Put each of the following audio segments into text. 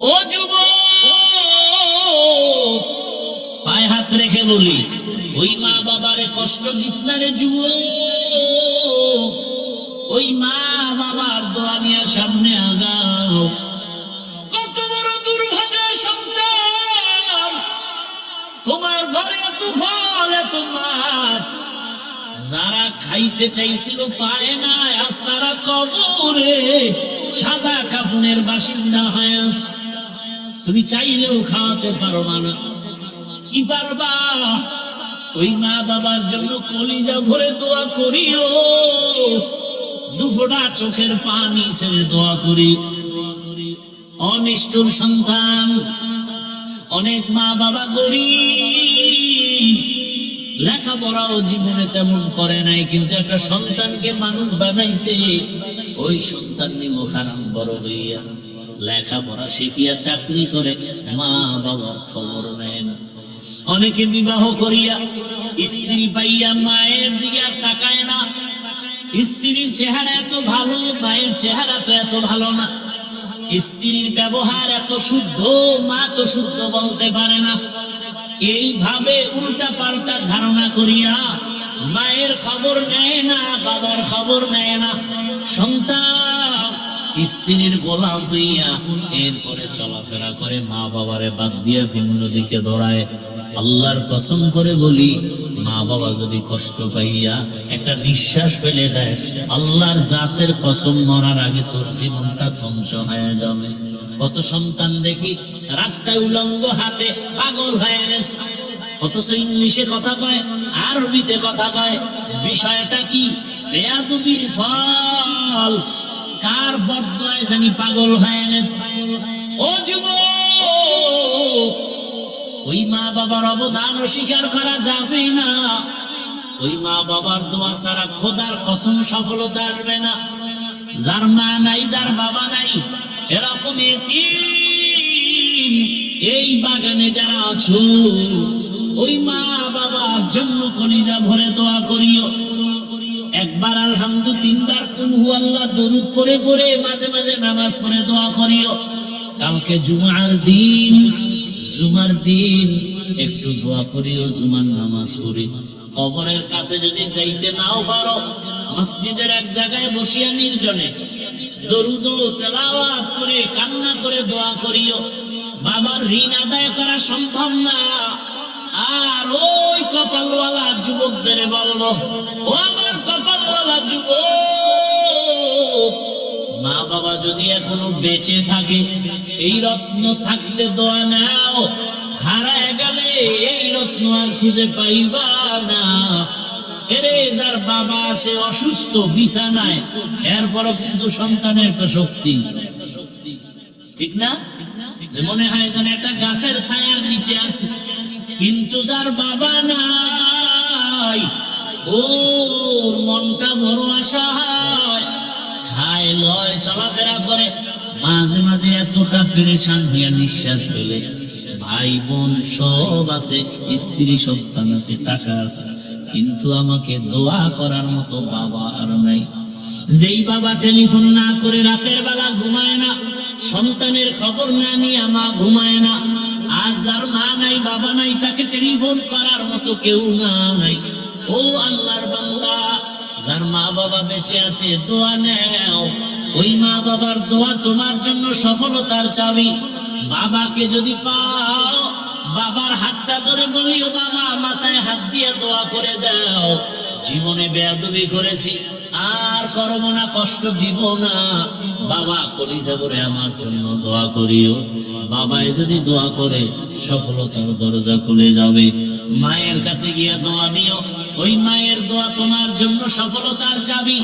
ও যুবক, পায়ে হাত রেখে বলি, ওই মা বাবারে কষ্ট দিস না রে যুবক। ওই মা বাবার দোয়া নিয়ে সামনে আগাও। কত বড় দুর্ভাগ্যের সন্তান, তোমার ঘরে এত ফল এত মাছ, যারা খাইতে চাইছিল পায় না, আজ তারা কবরে সাদা কাফনের বাসিন্দা হয়ে আছে। তুমি চাইলেও খাওয়াতে পারবা না। কি পারবা? ওই মা বাবার জন্য কলিজা ভরে দোয়া করিও, দুফোঁটা চোখের পানি ছেড়ে দোয়া করি। অনিষ্ঠুর সন্তান, অনেক মা বাবা গরিব, লেখাপড়াও জীবনে তেমন করে নাই, কিন্তু একটা সন্তানকে মানুষ বানাইছে। ওই সন্তান নিমুখ হারাম বড় হইয়া লেখাপড়া শিখিয়া চাকরি করে, মা বাবার খবর নেয় না। অনেকে বিবাহ করিয়া স্ত্রী পাইয়া মায়ের দিকে আর তাকায় না। স্ত্রীর চেহারা এত ভালো, মায়ের চেহারা তো এত ভালো না। স্ত্রীর ব্যবহার এত শুদ্ধ, মা তো শুদ্ধ বলতে পারে না। এইভাবে উল্টা পাল্টা ধারণা করিয়া মায়ের খবর নেয় না, বাবার খবর নেয় না। সন্তান স্ত্রীর গোলাম হইয়া এরপরে চলাফেরা করে, মা বাবারে বাদ দিয়ে ভিন্ন দিকে দৌড়ায়। আল্লাহর কসম করে বলি, মা বাবা যদি কষ্ট পাইয়া একটা নিঃশ্বাস ফেলে দেয়, আল্লাহর জাতের কসম, মরার আগে তোর জীবনটা ধ্বংস হয়ে যাবে। কত সন্তান দেখি রাস্তায় উলঙ্গ হাতে পাগল হয়ে গেছে, অথচ ইংলিশে কথা কয়, আরবিতে কথা কয়। বিষয়টা কি? বেয়াদবির ফল। কার বদদোয়ায় জানি পাগল হয়ে গেছে। ও যুবক, ওই মা বাবার অবদান অস্বীকার করা যাবে না। ওই মা বাবার দোয়া ছাড়া খোদার কসম সফলতা আসবে না। যার মা নাই, যার বাবা নাই, এরকম এতিম এই বাগানে যারা আছো, ওই মা বাবার জন্য কলিজা ভরে দোয়া করিও। একবার আলহামদু, তিনবার কুল হু আল্লাহ দরুদ পড়ে পড়ে মাঝে মাঝে নামাজ পড়ে দোয়া করিও। কালকে জুমার দিন, জুমার দিন একটু দোয়া করিও, জুমার নামাজ পড়ি। কবরের কাছে যদি যাইতে নাও পারো, মসজিদের এক জায়গায় বসিয়া নির্জনে দরুদ ও তেলাওয়াত করে কান্না করে দোয়া করিও। বাবার ঋণ আদায় করা সম্ভব না। আর ওই কপালওয়ালা যুবকদের বলবো, ও আমার কপালওয়ালা যুবক, মা বাবা যদি এখনো বেঁচে থাকে, এই রত্ন থাকতে দোয়া নাও। হারায় গেলে এই রত্ন আর খুঁজে পাইবা না। এরে যার বাবা আছে অসুস্থ বিছানায়, এরপরও কিন্তু সন্তানের একটা শক্তি, ঠিক না? যে মনে হয় যেন একটা গাছের ছায়ার নিচে আছে। কিন্তু যার বাবা নাই, ওর মনটা বড় অসহায়, খায় লয় চলাফেরা করে, মাঝে মাঝে এতটা পেরেশান হইয়া নিঃশ্বাস ফেলে। ভাই বোন সব আছে, স্ত্রী সন্তান আছে, টাকা আছে, কিন্তু আমাকে দোয়া করার মতো বাবা আর নাই। যেই বাবা টেলিফোন না করে রাতের বেলা ঘুমায় না, সন্তানের খবর না নিয়ে মা ঘুমায় না। আজ যার মা নাই, বাবা নাই, তাকে টেলিফোন করার মতো কেউ নাই। ও আল্লাহর বান্দা, যার মা বাবা বেঁচে আছে, দোয়া নেও। ওই মা বাবার দোয়া তোমার জন্য সফলতার চাবি। বাবাকে যদি পাও, বাবার হাতটা ধরে বলিও, বাবা মাথায় হাত দিয়ে দোয়া করে দাও, জীবনে বেয়াদবি করেছি, আর করব না, কষ্ট দিব না। বাবা কলিজা ভরে আমার জন্য দোয়া করিও। বাবায় যদি দোয়া করে, সফলতার দরজা খুলে যাবে। মায়ের কাছে গিয়া দোয়া নিও, ওই মায়ের দোয়া তোমার জন্য সফলতার চাবি।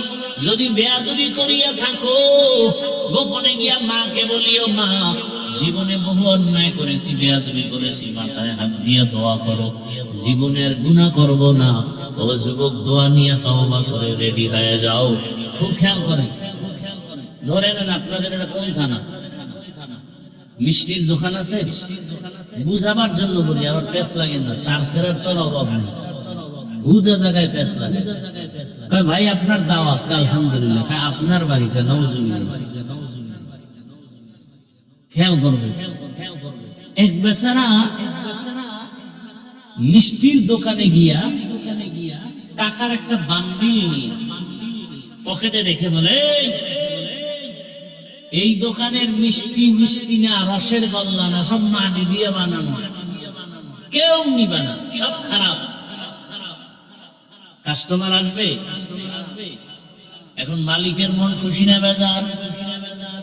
যদি বেয়াদবি করিয়া থাকো, গোপনে গিয়া মাকে বলিও, মা জীবনে বহু অন্যায় করেছি, বেয়াদবি করেছি, মাথায় হাত দিয়া দোয়া করো, জীবনের গুনাহ করব না। ও যুবক, দোয়া নিয়ে তওবা করে রেডি হয়ে যাও। খুব খেয়াল করেন, ধরে নেন আপনাদের এটা কোন থানা? মিষ্টির দোকান আছে, বুঝাবার জন্য বলি, আবার পেছ লাগে না, তার সেরার তোর অভাব নেই, হুদা জায়গায় পেছ লাগে। ভাই আপনার দাওয়াত, আলহামদুলিল্লাহ। আপনার বাড়ি, নাউজুবিল্লাহ। খেয়াল করবে, এক বেচারা মিষ্টির দোকানে গিয়া টাকার একটা বান্ডিল নিয়ে পকেটে রেখে বলে, এই দোকানের মিষ্টি মিষ্টি না, রসের গল্লা না, সব মাটি দিয়ে বানানো, কেউ নিবে না, সব খারাপ। কাস্টমার আসবে। এখন মালিকের মন খুশি না বেজার?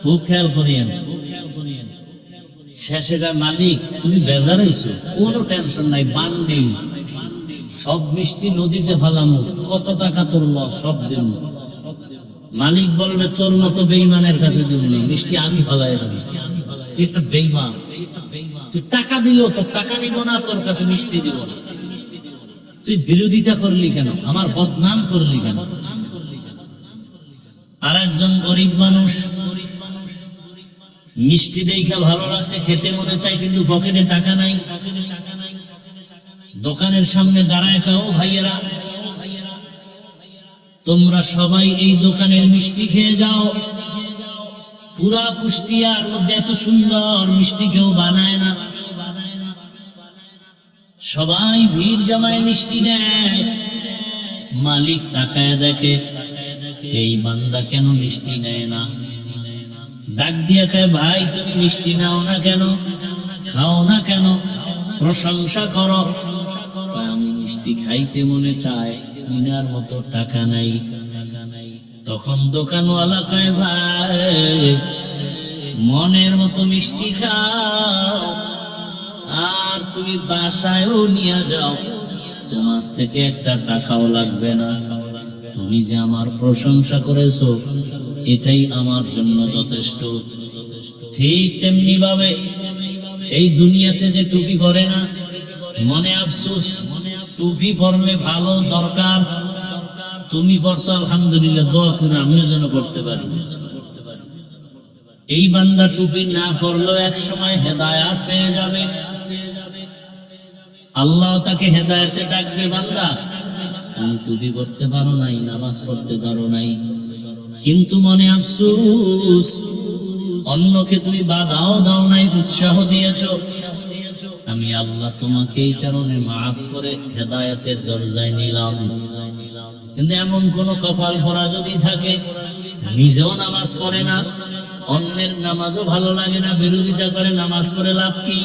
খুব খেয়াল করিয়েন। শেষে মালিক তুমি বেজার হইছো, কোনো টেনশন নাই, বান্ডিল সব মিষ্টি নদীতে ফেলামো, কত টাকা তোর লস, সব দিন। মালিক বলবে তোর মতো বেঈমানের কাছে দিব না, মিষ্টি আমি ফেলাই দেব। তুই একটা বেঈমান, তুই টাকা দিলেও তোর টাকা নিব না, তোর কাছে মিষ্টি দিব না। তুই বিরোধিতা করলি কেন, আমার বদনাম করলি কেন? আর একজন গরিব মানুষ মিষ্টি দেখে ভালো লাগছে, খেতে মনে চাই, কিন্তু পকেটে টাকা নাই। দোকানের সামনে দাঁড়ায় কাও, ভাইয়েরা তোমরা সবাই এই দোকানের মিষ্টি খেয়ে যাও, পুরা কুষ্টিয়ার মধ্যে এত সুন্দর মিষ্টি কেউ বানায় না। সবাই ভিড় জমায় মিষ্টি নেয়। মালিক তাকায় দেখে এই বান্দা কেন মিষ্টি নেয় না। ডাক দিয়ে কয়, ভাই তুমি মিষ্টি নাও না কেন, খাও না কেন, প্রশংসা করো? আমি মিষ্টি খাইতে মনে চায়, কিনার মতো টাকা নাই। তখন দোকানওয়ালা কয়, ভাই মনের মতো মিষ্টি খাও, আর তুমি বাসায়ও নিয়ে যাও, তোমার থেকে একটা টাকাও লাগবে না। তুমি যে আমার প্রশংসা করেছো, এটাই আমার জন্য যথেষ্ট। ঠিক তেমনি ভাবে এই দুনিয়াতে যে টুপি করে না, মনে আফসোস, টুপি পরলে ভালো, দরকার। তুমি পরছো আলহামদুলিল্লাহ, দোয়া করে আমিও যেন করতে পারি। এই বান্দা টুপি না পরলেও এক সময় হেদায়াত পেয়ে যাবে। আল্লাহ তাকে হেদায়েতে ডাকবে, বান্দা তুমি টুপি পড়তে পারো নাই, নামাজ পড়তে পারো নাই, কিন্তু মনে আফসোস অন্যকে তুমি বাধাও দাও নাই, উৎসাহ দিয়েছো। আমি আল্লাহ তোমাকে এই কারণে মাফ করে হেদায়েতের দরজায় নিলাম। কিন্তু এমন কোন কপাল ভরা যদি থাকে, নিজেও নামাজ পড়ে না, অন্যের নামাজও ভালো লাগে না, বিরোধিতা করে, নামাজ পড়ে লাভ কি?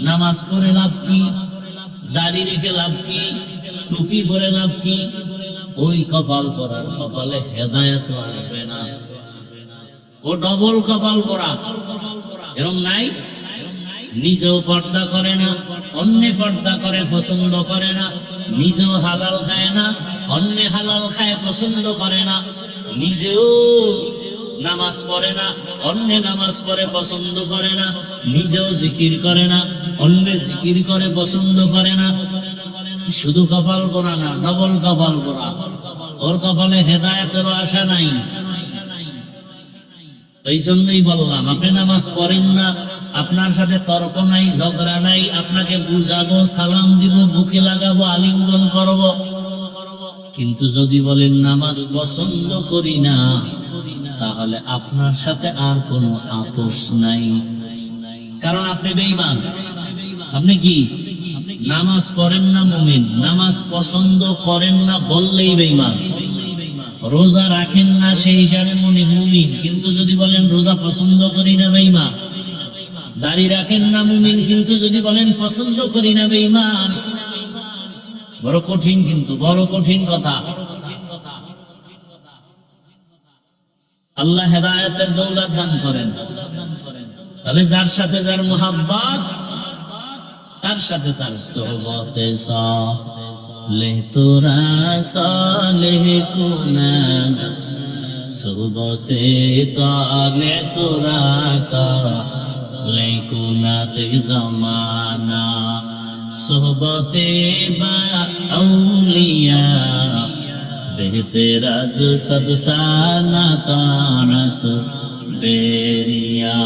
নামাজ পড়ে লাভ কি? দাড়ি রেখে লাভ কি? টুপি পরে লাভ কি? ওই কপাল পরার কপালে হেদায়েত আসবে না, ও ডবল কপাল পরা। এরকম নাই? নিজেও পর্দা করে না, অন্য পর্দা করে, পছন্দ করে না। নিজেও হালাল খায় না, অন্য হালাল খায়, পছন্দ করে না। নিজেও নামাজ পড়ে না, অন্য নামাজ পড়ে, পছন্দ করে না। নিজেও জিকির করে না, অন্য জিকির করে, পছন্দ করে না। শুধু কপাল পরা না, ডবল কপাল পরা। ওর কপালে হেদায়েতের আশা নাই। এই জন্যই বললাম, আপনি নামাজ পড়েন না, আপনার সাথে তর্ক নাই, ঝগড়া নাই, আপনাকে বুঝাবো, সালাম দিব, বুকে লাগাবো, আলিঙ্গন করব। কিন্তু যদি বলেন নামাজ পছন্দ করি না, তাহলে আপনার সাথে আর কোনো আপোষ নাই, কারণ আপনি বেঈমান। আপনি কি নামাজ পড়েন না মুমিন, নামাজ পছন্দ করেন না বললেই বেঈমান। রোজা রাখেন না সেই হিসাবে মুমিন, কিন্তু যদি বলেন রোজা পছন্দ করি না, বেঈমান। দাড়ি রাখেন না মুমিন, কিন্তু যদি বলেন পছন্দ করি না, বেঈমান। বড় কঠিন, কিন্তু বড় কঠিন কথা। আল্লাহ হেদায়েতের দৌলত দান করেন। তাহলে যার সাথে যার মুহাব্বত, তার সাথে তার সোহবতে সালেহ, তোরা সালেহ কুনান, সোহবতে তালে তোরা তালে কুনাতে জামানা, সোহবতে বা আউলিয়া বেহতেরাজ সব সানা তানত বেরিয়া।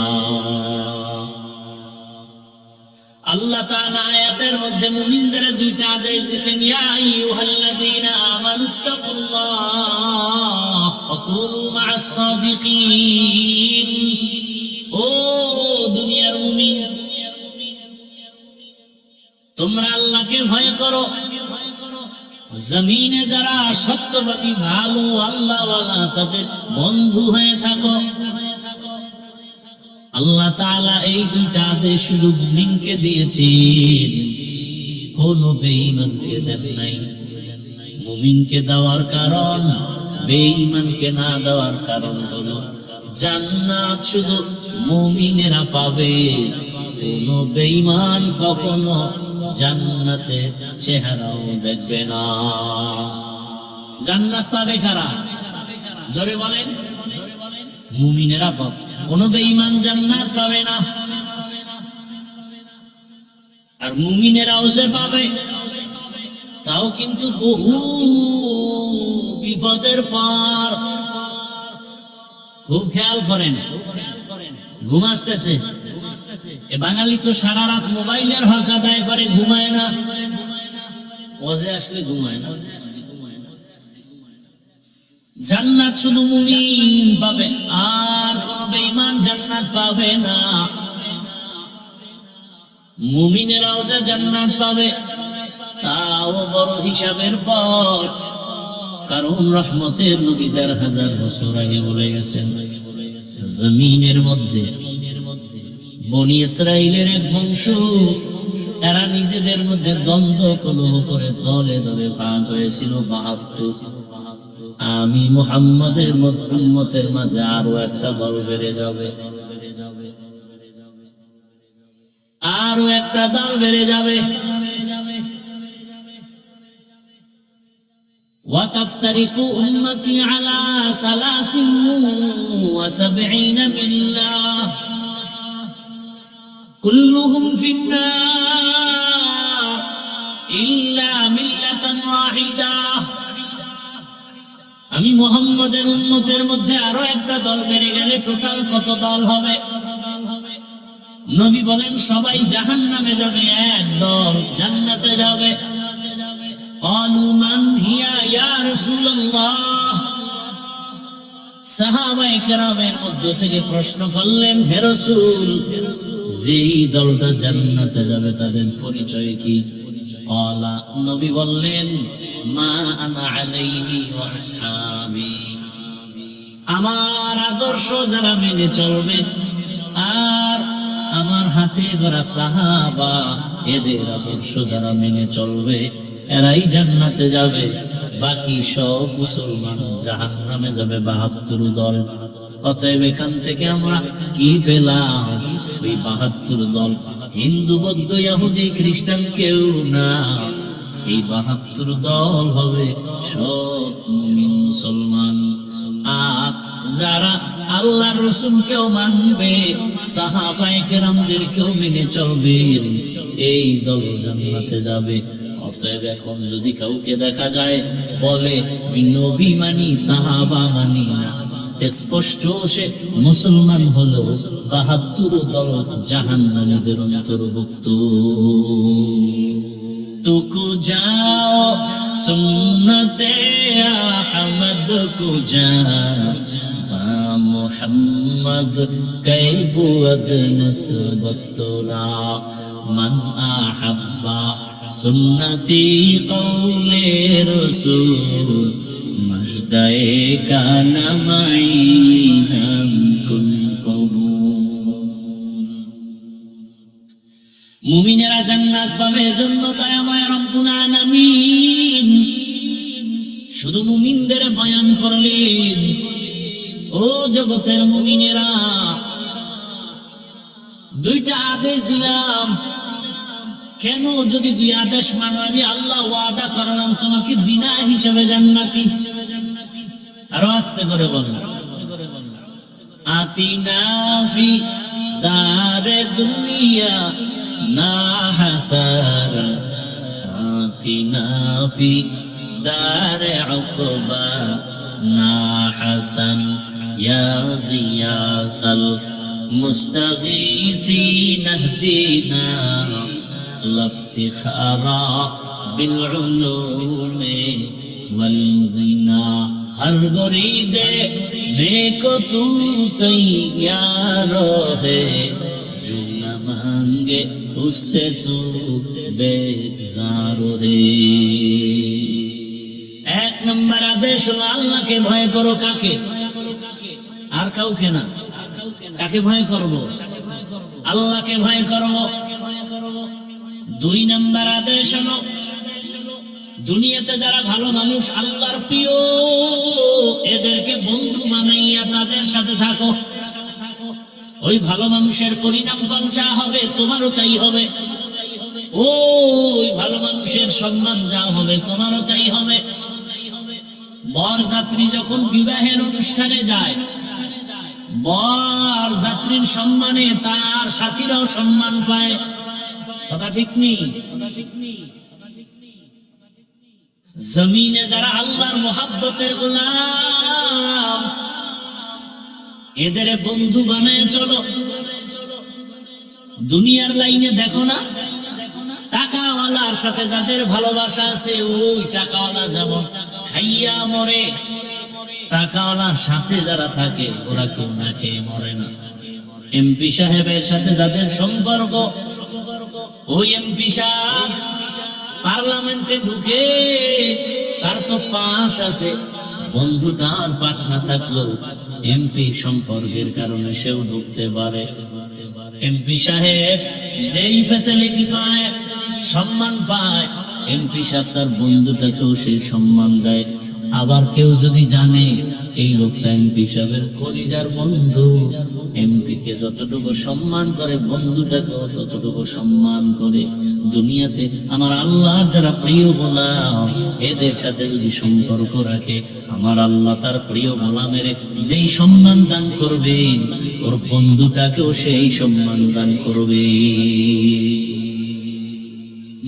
আল্লাহ তাআলা আয়াতের মধ্যে মুমিনদের দুইটা আদেশ দিয়েছেন, ইয়া আইয়ুহাল্লাযীনা আমানুত্তাকুল্লাহ ওয়া কুনু মা'আস সাদিকিন। ও তোমরা আল্লাহকে ভয় করো, জমিনে যারা সত্যবাদী ভালো আল্লাহওয়ালা তাদের বন্ধু হয়ে থাকো। আল্লাহ তাআলা এই দুইটা আদেশ শুধু মুমিনকে দিয়েছেন, কোন বেঈমানকে দেন নাই। মুমিনকে দেওয়ার কারণ, বেঈমানকে না দেওয়ার কারণ হলো জান্নাত শুধু মুমিনেরা পাবে, কোন বেঈমান কখনো জান্নাতের চেহারাও দেখবে না। জান্নাত পাবে কারা? জোরে বলেন। মুমিনেরা পাবে, কোন বেঈমান জান্নাত পাবে না। আর মুমিনেরাও যে পাবে তাও কিন্তু বহু বিপদের পর। খুব খেয়াল করেন, ঘুম আসতেছে, এ বাঙালি তো সারা রাত মোবাইলের হক আদায় করে, ঘুমায় না। ওয়াজে আসলে ঘুমায় না। জান্নাত শুধু মুমিন পাবে, আর কোন বেঈমান জান্নাত পাবে না। মুমিনেরাও যে জান্নাত পাবে তাও বড় হিসাবের পর, কারণ রহমতের নবী ১০০০ বছর আগে বলে গেছেন, জমিনের মধ্যে বনি ইসরাইলের এক বংশ, এরা নিজেদের মধ্যে দ্বন্দ্ব কলহ করে দলে দলে ভাগ হয়েছিল ৭২। আমি মুহাম্মদের উম্মতের মাঝে আরো একটা দল বেড়ে যাবে, আরো একটা দল বেড়ে যাবে। وتفترق أمتي على 73 ملة كلهم في النار إلا ملة واحدة। আমি মুহাম্মদের উম্মতের মধ্যে আরো একটা দল বেড়ে গেলে টোটাল কত দল হবে? নবী বলেন সবাই জাহান্নামে যাবে, এক দল জান্নাতে যাবে। قالوا من هي يا رسول الله। সাহাবায়ে কেরামের মধ্য থেকে প্রশ্ন করলেন, হে রাসূল, যেই দলটা জান্নাতে যাবে তাদের পরিচয় কি? ক্বালা, নবী বললেন, মা আনা আলাইহি ওয়া আসহাবি। আমার আদর্শ যারা মেনে চলবে আর আমার হাতে গড়া সাহাবা, এদের আদর্শ যারা মেনে চলবে এরাই জান্নাতে যাবে। বাকি সব মুসলমান জাহান্নামে যাবে, ৭২ দল। অতএব এখান থেকে আমরা কি পেলাম? ওই ৭২ দল হিন্দু, বৌদ্ধ, ইহুদি, খ্রিস্টান কেউ না। এই ৭২ দল হবে সব মুমিন মুসলমান। আর যারা আল্লাহ রসুলকেও মানবে, সাহাবায়ে কেরামদেরকেও মেনে চলবে, এই দল জান্নাতে যাবে। অতএব এখন যদি কাউকে দেখা যায় বলে নবী মানি, সাহাবা মানি না, স্পষ্ট সে মুসলমান হলো ৭২ দল জাহান্নামীদের অন্তর্ভুক্ত। তুকু যাও সুন্নতে আহমদ কু যা মুহাম্মদ कै बुअद नस्बत तोरा मन आहब्बा सुन्नती कौले रसूल मजदाए का नमाई हम कुन कबूल। মুমিনেরা জান্নাত পাবে, জন্য দয়াময় রব্বুল আলামিন শুধু মুমিনদের বয়ান করলেন। ও জগতের মুমিনেরা, দুইটা আদেশ দিলাম কেন? যদি দুই আদেশ মানো, আমি আল্লাহ ওয়াদা করলাম তোমাকে বিনা হিসাবে জান্নাতি। আরো আস্তে করে বলেন, আতিনা ফি দারে দুনিয়া না হাসারা, আতিনা ফি দারে উকবা না হাসান, ইয়া গিয়াসাল মুস্তাগীসিন ইহদিনা লাফতিখারা বিল উলুমি ওয়াল গিনা। हर गरीदे नेको तू तैयार है, जो न मांगे उससे तू बेजार रे। এক নম্বর আদেশ হলো আল্লাহকে ভয় করো। কাকে? আর কাউকে না। কাকে ভয় করব? আল্লাহকে ভয় করব। দুই নম্বর আদেশ হলো দুনিয়াতে যারা ভালো মানুষ, আল্লাহর প্রিয়, এদেরকে বন্ধু বানাইয়া তাদের সাথে থাকো। ওই ভালো মানুষের পরিণাম ফল যা হবে তোমারও তাই হবে। ওই ভালো মানুষের সম্মান যা হবে তোমারও তাই হবে। বর যাত্রী যখন বিবাহের অনুষ্ঠানে যায়, বর যাত্রীর সম্মানে তার সাথীরাও সম্মান পায়। কথা ঠিক নেই? জমিনে যারা আল্লাহর মোহাব্বতের গোলাম, এদের বন্ধু বানায় চলো। দুনিয়ার লাইনে দেখো না, টাকাওয়ালার সাথে যাদের ভালোবাসা আছে, ওই টাকাওয়ালা যেমন খাইয়া মরে, টাকাওয়ালার সাথে যারা থাকে ওরা কেউ না খেয়ে মরে না। এমপি সাহেবের সাথে যাদের সম্পর্ক, ওই এমপি সাহেব পার্লামেন্টে ঢুকে, তার তো পাশ আছে, বন্ধুটার পাশ না থাকলেও এমপি সম্পর্কের কারণে সেও ঢুকতে পারে। এমপি সাহেব যেই ফ্যাসিলিটি পায়, সম্মান পায়, এমপি সাহেব তার বন্ধুটাকেও সেই সম্মান দেয়। আবার কেউ যদি জানে এই লোকটা এমপি সাহেবের কলিজার বন্ধু, এমপি কে যতটুকু সম্মান করে বন্ধুটাকেও ততটুকু সম্মান করে। দুনিয়াতে আমার আল্লাহর যারা প্রিয় গোলাম, এদের সাথে যদি সম্পর্ক রাখে, আমার আল্লাহ তার প্রিয় গোলামের যেই সম্মান দান করবেন, ওর বন্ধুটাকেও সেই সম্মান দান করবে।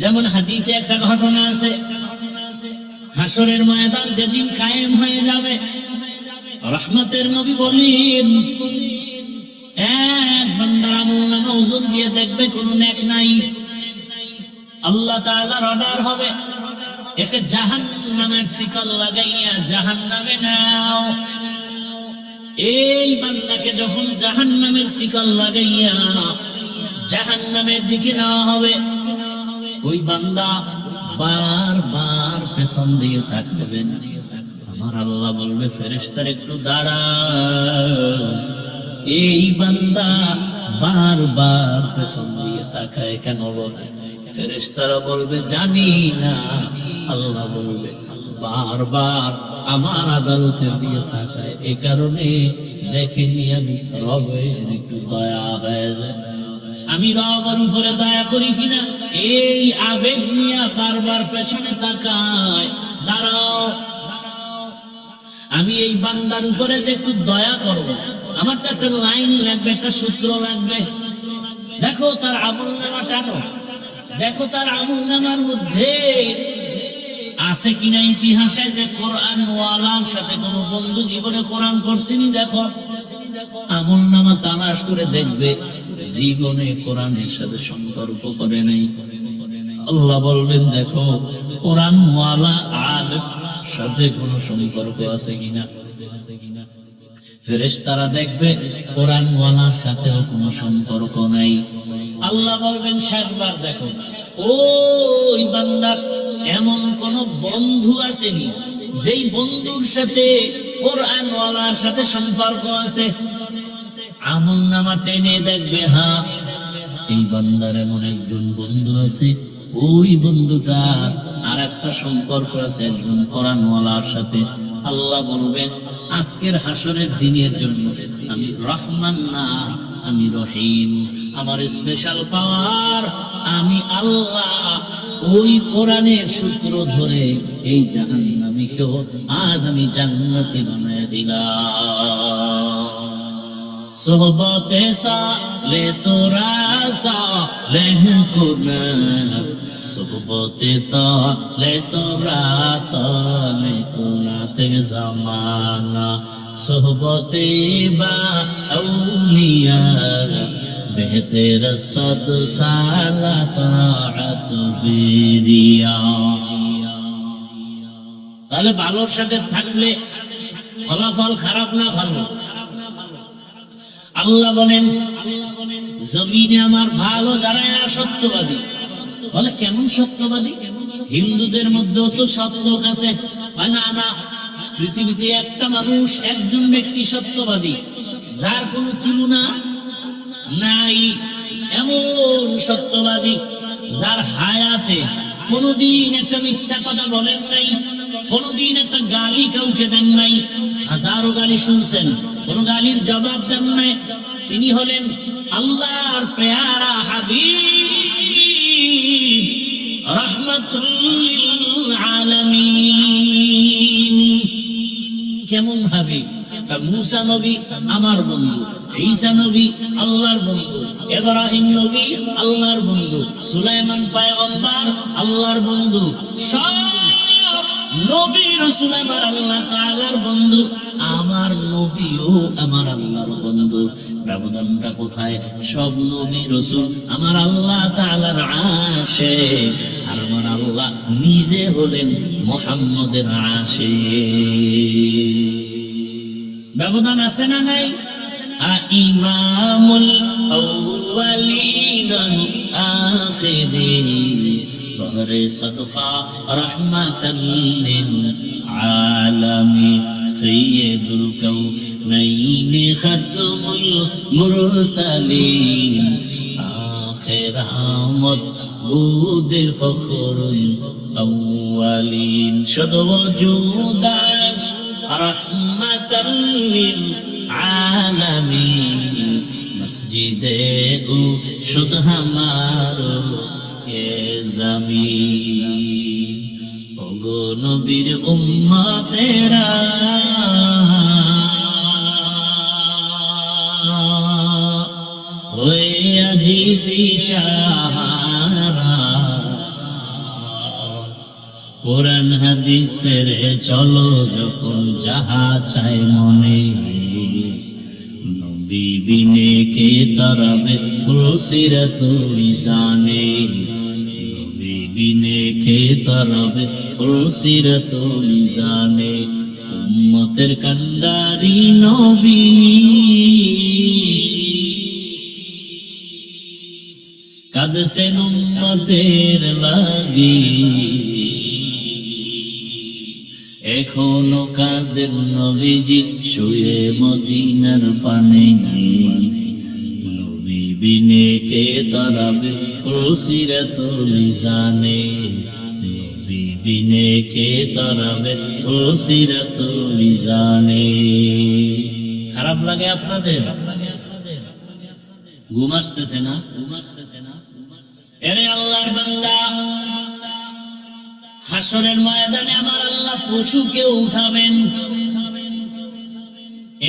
যেমন হাদিসে একটা ঘটনা আছে, হাসরের ময়দান যেদিন কায়েম হয়ে যাবে, রহমতের নবী বলেন, এক বান্দার আমলনামা ওজন দিয়ে দেখবে কোনো নেক নাই। আল্লাহ তাআলার অর্ডার হবে, একে জাহান্নামের শিকল লাগাইয়া জাহান্নামে নাও। এই বান্দাকে যখন জাহান্নামের শিকল লাগাইয়া জাহান্নামের দিকে নেওয়া হবে, ওই বান্দা বারবার পেছন দিয়ে থাকবে। আমার আল্লাহ বলবে, ফেরেশতার একটু দাঁড়াও। এই বান্দা বারবার পেছন দিয়ে তাকায় কেন বলে? ফেরেশতারা বলবে, জানি না। আল্লাহ বলবে, বারবার আমার আদালতের দিয়ে তাকায়, এ কারণে দেখেনি আমি রবের একটু দয়া হয়ে যায়। আমি রবের উপরে দয়া করি কিনা, এই আবেগ নিয়ে বারবার পেছনে তাকায়। দাঁড়াও, আমি এই বান্দার উপরে যে একটু দয়া করব, আমার তো একটা লাইন লাগবে, একটা সূত্র লাগবে। দেখো তার আমলনামা টানো, দেখো তার আমলনামার মধ্যে আছে কিনা ইতিহাসে যে কোরআন ওয়ালার সাথে কোন বন্ধু জীবনে কোরআন পড়ছেনি। দেখো আমলনামা তালাশ করে দেখবে, জীবনে কোরআনের সাথে সম্পর্ক করে নাই। আল্লাহ বলবেন, দেখো কোরআন ওয়ালা আলেম সাথে কোন সম্পর্ক আছে কিনা। ফেরেশতারা দেখবে কোরআন ওয়ালার সাথেও কোন সম্পর্ক নাই। আল্লাহ বলবেন, শেষবার দেখো ওই বান্দার এমন কোন বন্ধু আসেনি যেই বন্ধুর সাথে কোরআন ওয়ালার সাথে সম্পর্ক আছে। আমলনামা টেনে দেখবে, হ্যাঁ এই বান্দার এমন একজন বন্ধু আছে, ওই বন্ধুটার আর একটা সম্পর্ক আছে একজন কোরআন ওয়ালার সাথে। আল্লাহ বলবেন, আজকের হাসরের দিনের জন্য আমি রহমান না, আমি রহিম। আমার স্পেশাল পাওয়ার, আমি আল্লাহ ওই কোরআনের সূত্র ধরে এই জাহান্নামীকেও আজ আমি জান্নাতি বানায় দিলাম। সোহবতে সালে তোরা সালে কুনা, সোহবতে তালে তোরা তালে কুনা থেকে জামানা, সোহবতে বা আউলিয়া বেহতের সদ সালা তাআত বিরিয়া। তাহলে ভালোর সাথে থাকলে ফলাফল খারাপ না ভালো? আল্লাহ বলেন জমিনে আমার ভালো যারা এরা সত্যবাদী। বলে কেমন সত্যবাদী? হিন্দুদের মধ্যেও তো সৎ লোক আছে। না না, পৃথিবীতে একটা মানুষ, একজন ব্যক্তি সত্যবাদী যার কোনো তুলনা নাই। এমন সত্যবাদী যার হায়াতে কোনদিন একটা মিথ্যা কথা বলেন নাই, কোনদিন একটা গালি কাউকে দেন নাই। হাজারো গালি শুনছেন, কোন গালির জবাব দেন নাই। তিনি হলেন আল্লাহর পেয়ারা হাবিব, রাহমাতুল লিল আলামিন। কেমন হাবিব? মুসা নবী আমার বন্ধু, ঈসা নবী আল্লাহর বন্ধু, ইব্রাহিম নবী আল্লাহর বন্ধু, সুলাইমান পয়গম্বর আল্লাহর বন্ধু। সব নবী রাসূল আমার আল্লাহ তাআলার বন্ধু, আমার নবীও আমার আল্লাহর বন্ধু। ব্যবধানটা কোথায়? সব নবী রাসূল আমার আল্লাহ তাআলার আশিক, আর আমার আল্লাহ নিজে হলেন মুহাম্মদের আশিক। ব্যবধান আছে না নাই? ইমামুল আউয়ালিন আখিরিন বহরে সাদকা রাহমাতাল লিল আলামিন সাইয়্যিদুল কাউনাইন খাতমুল মুরসালিন আখির আমদ বুদ ফখরুল আউয়ালিন শুধু ওজুদাস রাহমাতাল লিল আলামিন মসজিদে ও শুধ হামারো এ জমিন। ওগো নবীর উম্মতেরা ওই আজি দিশাহারা, কোরআন হাদিসের চলো যখন যাহা চায় মনে, নবী বিনে কে তারাবে সিরাতুল মিজানে, নবী বিনে কে তারাবে সিরাতুল মিজানে। উম্মতের কান্ডারি নবী কাঁদছেন উম্মতের লাগি, এখনো কাঁদেন নবীজি শুয়ে মদিনার পানে, নবী বিনে কে তারাবে সিরাতুল মিজানে, নবী বিনে কে তারাবে সিরাতুল মিজানে। খারাপ লাগে আপনাদের? ঘুম আসতেছে না? এরে আল্লাহর বান্দা, হাসরের ময়দানে আমার আল্লাহ পশুকে উঠাবেন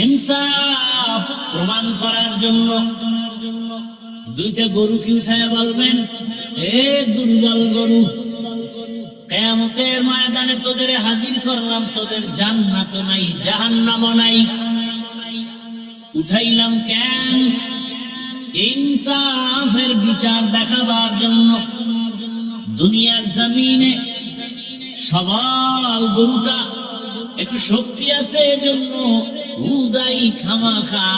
ইনসাফ প্রমাণ করার জন্য। দুইটা গরুকে উঠায় বলবেন, এ দুর্বল গরু, কিয়ামতের ময়দানে তোদের হাজির করলাম, তোদের জান্নাত নাই জাহান্নাম নাই, উঠাইলাম কেন? ইনসাফের বিচার দেখাবার জন্য। দুনিয়ার জমিনে সবল গরুটা একটু শক্তি আছে এজন্য উদাই খামাখা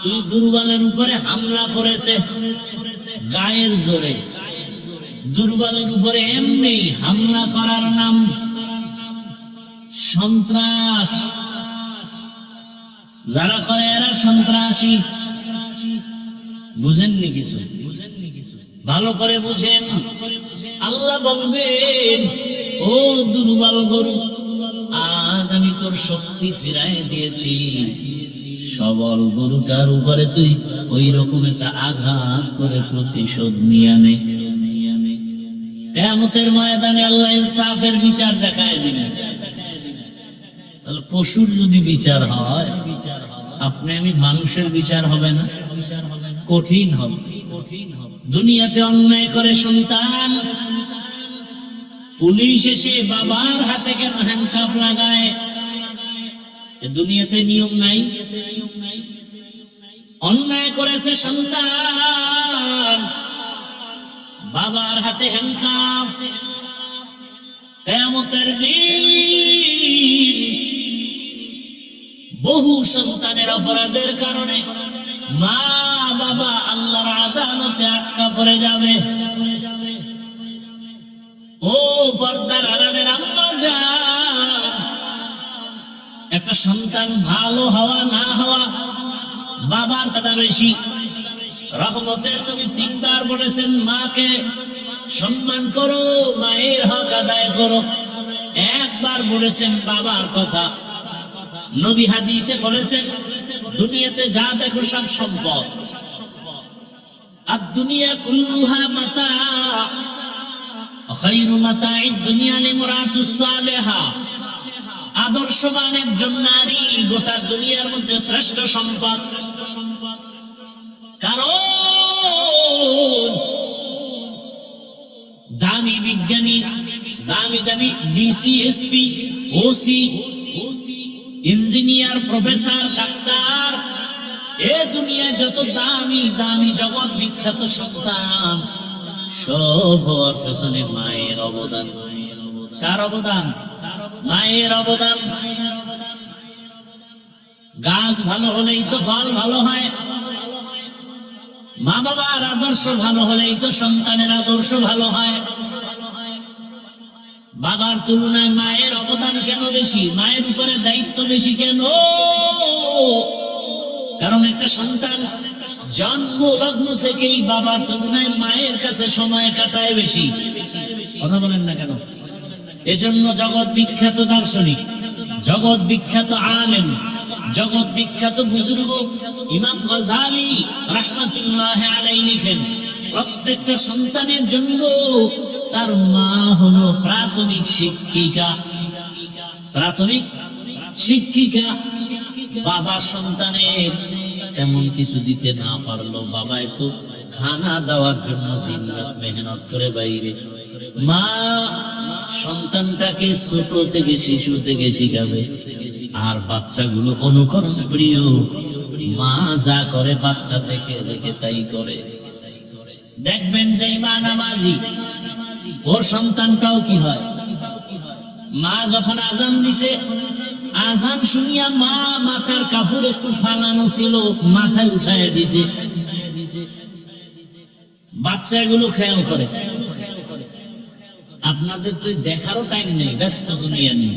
তুই দুর্বলের উপরে হামলা করেছে গায়ের জোরে। দুর্বলের উপরে এমনি হামলা করার নাম সন্ত্রাস। যারা করে এরা সন্ত্রাসী। বুঝেননি কিছু? ভালো করে বুঝেন। আল্লাহ বলবেন, ও দুর্বল গরু, আজ আমি তোর শক্তি ফিরাই দিয়েছি। সবল গরুটার উপরে তুই ওই রকম একটা আঘাত করে প্রতিশোধ নিয়ে নে। কিয়ামতের ময়দানে আল্লাহ ইনসাফের বিচার দেখায় দিবেন। তাহলে পশুর যদি বিচার হয়, আপনি আমি মানুষের বিচার হবে না? কঠিন হবে। দুনিয়াতে অন্যায় করে সন্তান, পুলিশ এসে বাবার হাতে কেন হ্যান্ডকাপ লাগায়? দুনিয়াতে নিয়ম নাই? অন্যায় করেছে সন্তান, বাবার হাতে হ্যান্ডকাপ। কিয়ামতের দিন বহু সন্তানের অপরাধের কারণে মা বাবা আল্লাহর আদালতে আটকা পড়ে যাবে। ও পর্দার আড়ালের আম্মা জান, একটা সন্তান ভালো হওয়া না হওয়া বাবার দাদা বেশি। রহমতের নবী 3 বার বলেছেন মাকে সম্মান করো, মায়ের হক আদায় করো। 1 বার বলেছেন বাবার কথা। নবী হাদিসে বলেছেন দুনিয়াতে যা দেখো সব সম্পদ, আর দুনিয়া কুল্লুহা মাতা, খায়রু মাতাঈদ দুনিয়া লিমরাতুস সালিহা। আদর্শবান একজন নারী গোটা দুনিয়ার মধ্যে শ্রেষ্ঠ সম্পদ। কারণ দামি বিজ্ঞানী, দামি দামি DC, SP, OC, engineer, professor, doctor, এ দুনিয়ায় যত দামি দামি জগৎ বিখ্যাত সন্তান, সব হওয়ার পেছনে মায়ের অবদান। কার অবদান? মায়ের অবদান। গাছ ভালো হলেই তো ফল ভালো হয়, মা বাবার আদর্শ ভালো হলেই তো সন্তানের আদর্শ ভালো হয়। বাবার তুলনায় মায়ের অবদান কেন বেশি? মায়ের উপরে দায়িত্ব বেশি কেন? কারণ একটা সন্তান জন্ম লগ্ন থেকেই বাবার তুলনায় মায়ের কাছে সময় কাটায় বেশি। কথা বলেন না কেন? এজন্য জগৎ বিখ্যাত দার্শনিক, জগৎ বিখ্যাত আলেম, জগৎ বিখ্যাত বুজুর্গ ইমাম গাযালি রাহমাতুল্লাহ আলাইহি লিখেন, প্রত্যেকটা সন্তানের জন্য তার মা হলো প্রাথমিক শিক্ষিকা। প্রাথমিক শিক্ষিকা। বাবা সন্তানের তেমন কিছু দিতে না পারলো, বাবা তো খানা দেওয়ার জন্য দিন রাত মেহনত করে বাইরে, মা সন্তানটাকে ছোট থেকে, শিশু থেকে শিখাবে। আর বাচ্চাগুলো অনুকরণ প্রিয়, মা যা করে বাচ্চা দেখে দেখে তাই করে। দেখবেন যে মা নামাজি, ওর সন্তানটাও কি হয়, মা যখন আজান দিছে, আজান শুনিয়া মা মাথার কাপড় একটু ফালানো ছিল, মাথায় উঠায় দিছে। বাচ্চাগুলো খেয়াল করে। আপনাদের তো দেখারও টাইম নেই, ব্যস্ত দুনিয়া নিয়ে।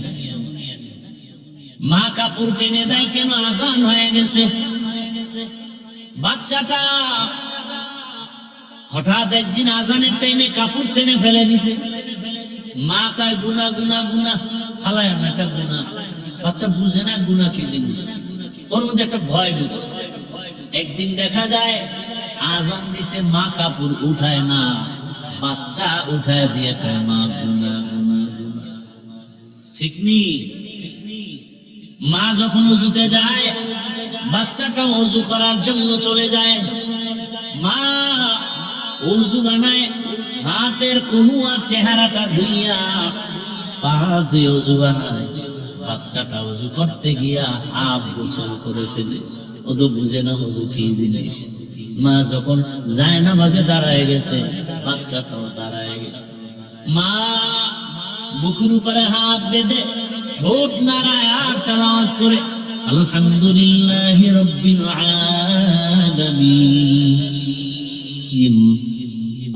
মা কাপড় টেনে দেয় কেন? আজান হয়ে গেছে। বাচ্চাটা হঠাৎ একদিন আজানের টাইমে কাপড় টেনে ফেলে দিছে। মা কয় গুনা গুনা গুনা, ফালায় না একটা গুনা। বাচ্চা বুঝে না গুনা কি জিনিস, ওর মধ্যে একটা ভয় বুঝছে। একদিন দেখা যায় আজান দিছে, মা কাপড় উঠায় না, বাচ্চা উঠায় দিয়ে কয় মা গুনা গুনা গুনা। ঠিক নি? মা যখন অজুতে যায়, বাচ্চাটা অজু করার জন্য চলে যায়। মা অজু বানায়, হাতের কোনু আর চেহারাটা ধুইয়া পা ধুয়ে অজু বানায়। বাচ্চাটা অজু করতে গিয়া হাফ গোসল করে ফেলে। ও তো বুঝে না অজু কি জিনিস। মা যখন যায় নামাজে দাঁড়ায় গেছে, বাচ্চাটাও দাঁড়ায় গেছে। মা বুকের উপরে হাত বেঁধে ঠোঁট নাড়ায় আর তেলাওয়াত করে আলহামদুলিল্লাহি রাব্বিল আলামিন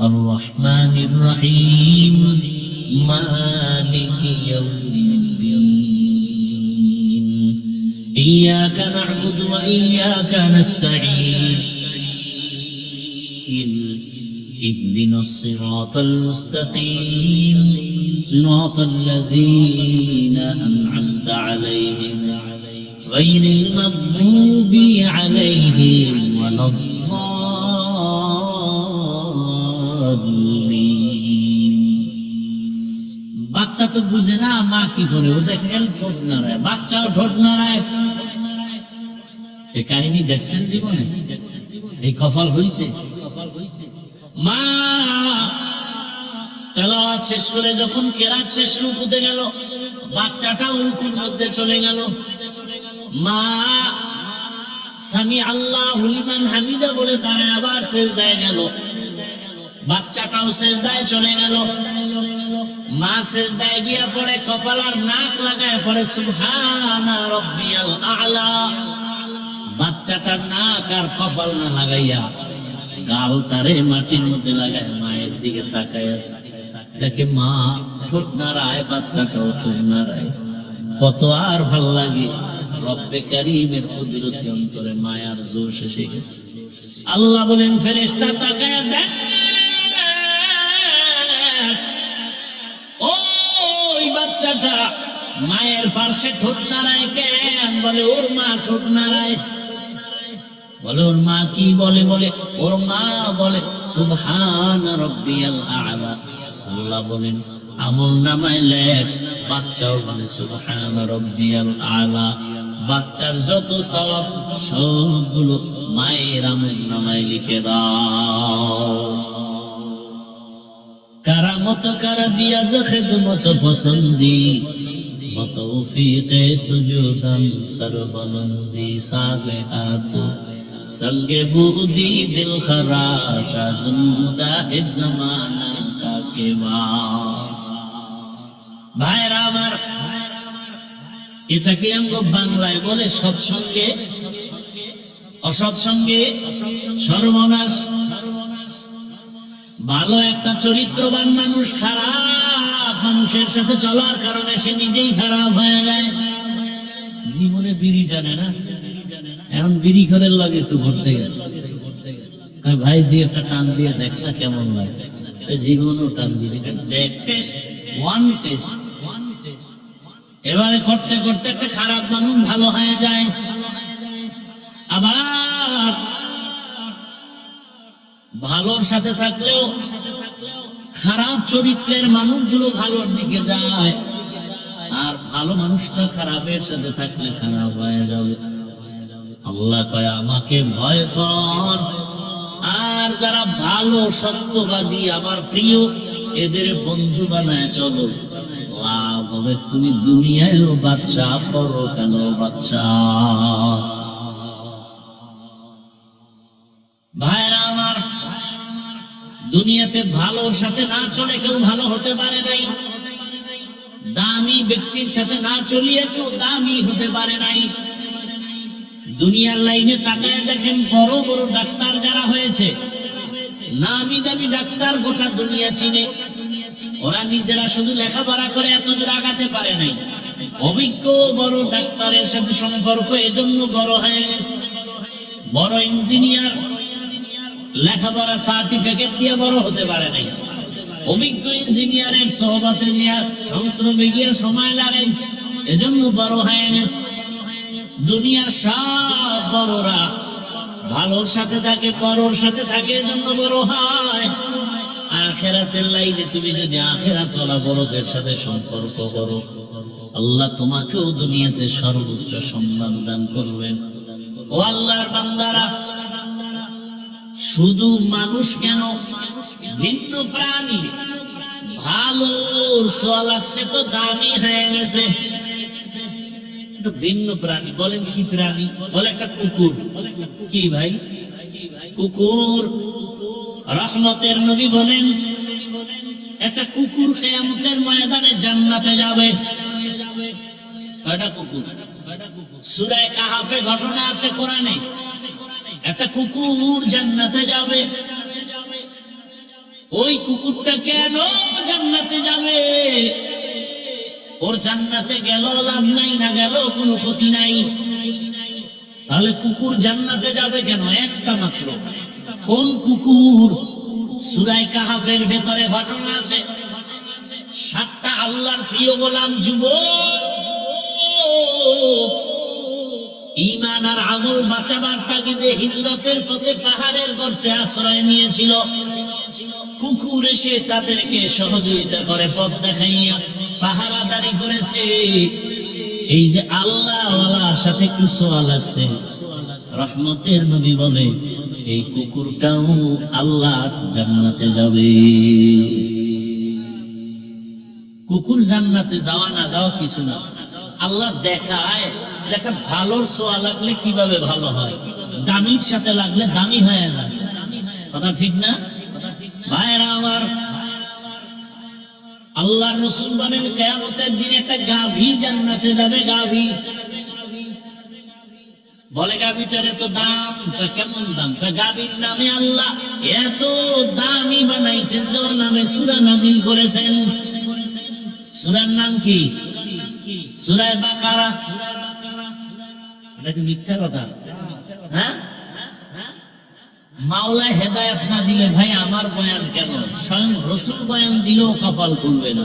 আর রহমানির রহিম মালিকি ইয়াউমিদ্দিন ইয়াকা না'বুদু ওয়া ইয়াকা নাস্তাঈন اهدنا الصراط المستقيم صراط الذين أنعمت عليهم غير المغضوب عليهم ولا الضالين। বাচ্চা তো বুঝে না মা কি করে, ও দেখে ঠোঁট নাড়ায়, বাচ্চাও ঠোঁট নাড়ায়। এই কাহিনী দেখছেন জীবনে? এই কপাল হইছে। মা তেলাওয়াত শেষ করে যখন কেরাত শেষ রুকুতে গেল, বাচ্চাটাও রুকুর মধ্যে চলে গেল। মা সামি আল্লাহু লিমান হামিদা বলে দাঁড়ায় আবার সিজদায় গেল। বাচ্চাটাও সিজদায় চলে গেল। মা সিজদায় গিয়া পড়ে কপাল আর নাক লাগায় পড়ে সুবহানা রাব্বিয়াল আ'লা। বাচ্চাটার নাক আর কপাল না লাগাইয়া গালটারে মাটির মধ্যে লাগায় মায়ের দিকে তাকায় আছে, দেখে মা ঠোঁট নাড়ায়, বাচ্চাটাও ঠোঁট নাড়ায়। কত আর ভাল লাগে। রব্বে কারীমের কুদরতি অন্তরে মায়ার জোশ এসে গেছে। আল্লাহ বলেন ফেরেশতা তাকায় দেখ, ওই বাচ্চাটা মায়ের পাশে ঠোঁট নাড়ায় কেন? বলে ওর মা ঠোঁট নাড়ায়। বলে ওর মা কি বলে? বলে ওর মা বলে সুবহান রাব্বিয়াল আ'লা। আল্লাহ বলেন আমল নামায় লেখ, বাচ্চাও বলে সুবহান রাব্বিয়াল আ'লা। বাচ্চার যত সওয়াব সবগুলো মায়ের আমল নামায় লিখে দাও। কারামত কারা দিয়া যে খিদমত পছন্দি, তৌফিকে সুজুদান সরবলন্দি সাগে আসু संगे बूदी दिल खराश आजमदा है जमाना के बाद। ভাইরা আমার, এটাকে আমরা বাংলায় বলে সৎসঙ্গে অসৎসঙ্গে সর্বনাশ। ভালো একটা চরিত্রবান মানুষ খারাপ মানুষের সাথে চলার কারণে সে নিজেই খারাপ হয়ে যায়। জীবনে বিড়ি টানে না, এখন বিড়ি ঘরের লাগে একটু ঘুরতে গেছে, ভাই দিয়ে একটা টান দিয়ে দেখ না কেমন লাগে। জীবনও টান দিয়ে দেখ, টেস্ট ওয়ান টেস্ট। এবারে করতে করতে একটা খারাপ মানুষ ভালো হয়ে যায়। আবার ভালোর সাথে থাকলেও খারাপ চরিত্রের মানুষগুলো ভালোর দিকে যায়, আর ভালো মানুষটা খারাপের সাথে থাকলে খারাপ হয়ে যাবে। আল্লাহ কয় আমাকে ভয় কর, আর যারা ভালো সত্যবাদী আমার প্রিয় এদের বন্ধু বানায় চলো, লাভ হবে তুমি দুনিয়ায়ও বাদশা, পরকালেও বাদশা। ভাইরা আমার, দুনিয়াতে ভালোর সাথে না চলে কেউ ভালো হতে পারে নাই, দামি ব্যক্তির সাথে না চলিয়ে কেউ দামি হতে পারে নাই। দুনিয়ার লাইনে তাকায় দেখেন বড় বড় ডাক্তার যারা হয়েছে, নামি দামি ডাক্তার গোটা দুনিয়া চিনে, ওরা নিজেরা শুধু লেখাপড়া করে এত দূর আগাতে পারে নাই। অভিজ্ঞ বড় ডাক্তারের সাথে সম্পর্ক এজন্য বড় হয়ে গেছে। বড় ইঞ্জিনিয়ার লেখাপড়া সার্টিফিকেট দিয়ে বড় হতে পারে নাই, অভিজ্ঞ ইঞ্জিনিয়ারের সোহবতে গিয়া সংশ্রমে গিয়ে সময় লাগাইছে, এজন্য বড় হয়ে গেছে। দুনিয়ার সব বড়রা ভালোর সাথে থাকে, পরর সাথে থাকে, এজন্য বড় হয়। আখিরাতের লাইনে তুমি যদি আখিরাতওয়ালা বড়দের সাথে সম্পর্ক করো, আল্লাহ তোমাকেও দুনিয়াতে সর্বোচ্চ সম্মান দান করবেন। ও আল্লাহর বান্দারা, শুধু মানুষ কেন, ভিন্ন প্রাণী ভালোর ছোঁয়া লাগছে তো দামি হয়ে গেছে। ভিন্ন প্রাণী বলেন কি প্রাণী? বলে একটা কুকুর। কি ভাই? কুকুর। রহমতের নবী বলেন একটা কুকুর কিয়ামতের ময়দানে জান্নাতে যাবে। কয়টা কুকুর? সূরা কাহাফে ঘটনা আছে কোরআনে, একটা কুকুর জান্নাতে যাবে। ওই কুকুরটা কেন জান্নাতে যাবে? ওর জান্নাতে গেল লাভ নাই, না গেল কোনো ক্ষতি নাই। তাহলে কুকুর জান্নাতে যাবে কেন? একটা মাত্র। কোন কুকুর? সূরা কাহাফের ভেতরে ঘটনা আছে, 7টা আল্লাহর প্রিয় গোলাম যুবক ঈমান আর আমল বাঁচাবার তাগিদে হিজরতের পথে পাহাড়ের গর্তে আশ্রয় নিয়েছিল। কুকুর এসে তাদেরকে সহযোগিতা করে, পথ দেখাইয়া পাহারাদারি করেছে। এই যে আল্লাহওয়ালার সাথে একটু ছোঁয়া লাগছে, রহমতের নবী বলে এই কুকুরটাও আল্লাহ জান্নাতে যাবে। কুকুর জান্নাতে যাওয়া না যাওয়া কিছু না, আল্লাহ দেখায় যে একটা ভালোর ছোঁয়া লাগলে কিভাবে ভালো হয়, দামির সাথে লাগলে দামি হয়ে যায়। কথা ঠিক না ভাইরা আমার? আল্লাহ রাসূল বলেন কিয়ামতের দিনে একটা গাভী জান্নাতে যাবে। গাভী বলে গাভীটার এত দাম, কেমন দাম? গাভীর নামে আল্লাহ এত দামি বানাইছেন যে ওর নামে সূরা নাজিল করেছেন। সূরার নাম কি? সূরা বাকারা। এটা কি মিথ্যা কথা? হ্যাঁ, মাওলা হেদায়েত না দিলে ভাই আমার বয়ান কেন? স্বয়ং রাসূল বয়ান দিলেও কপাল খুলবে না।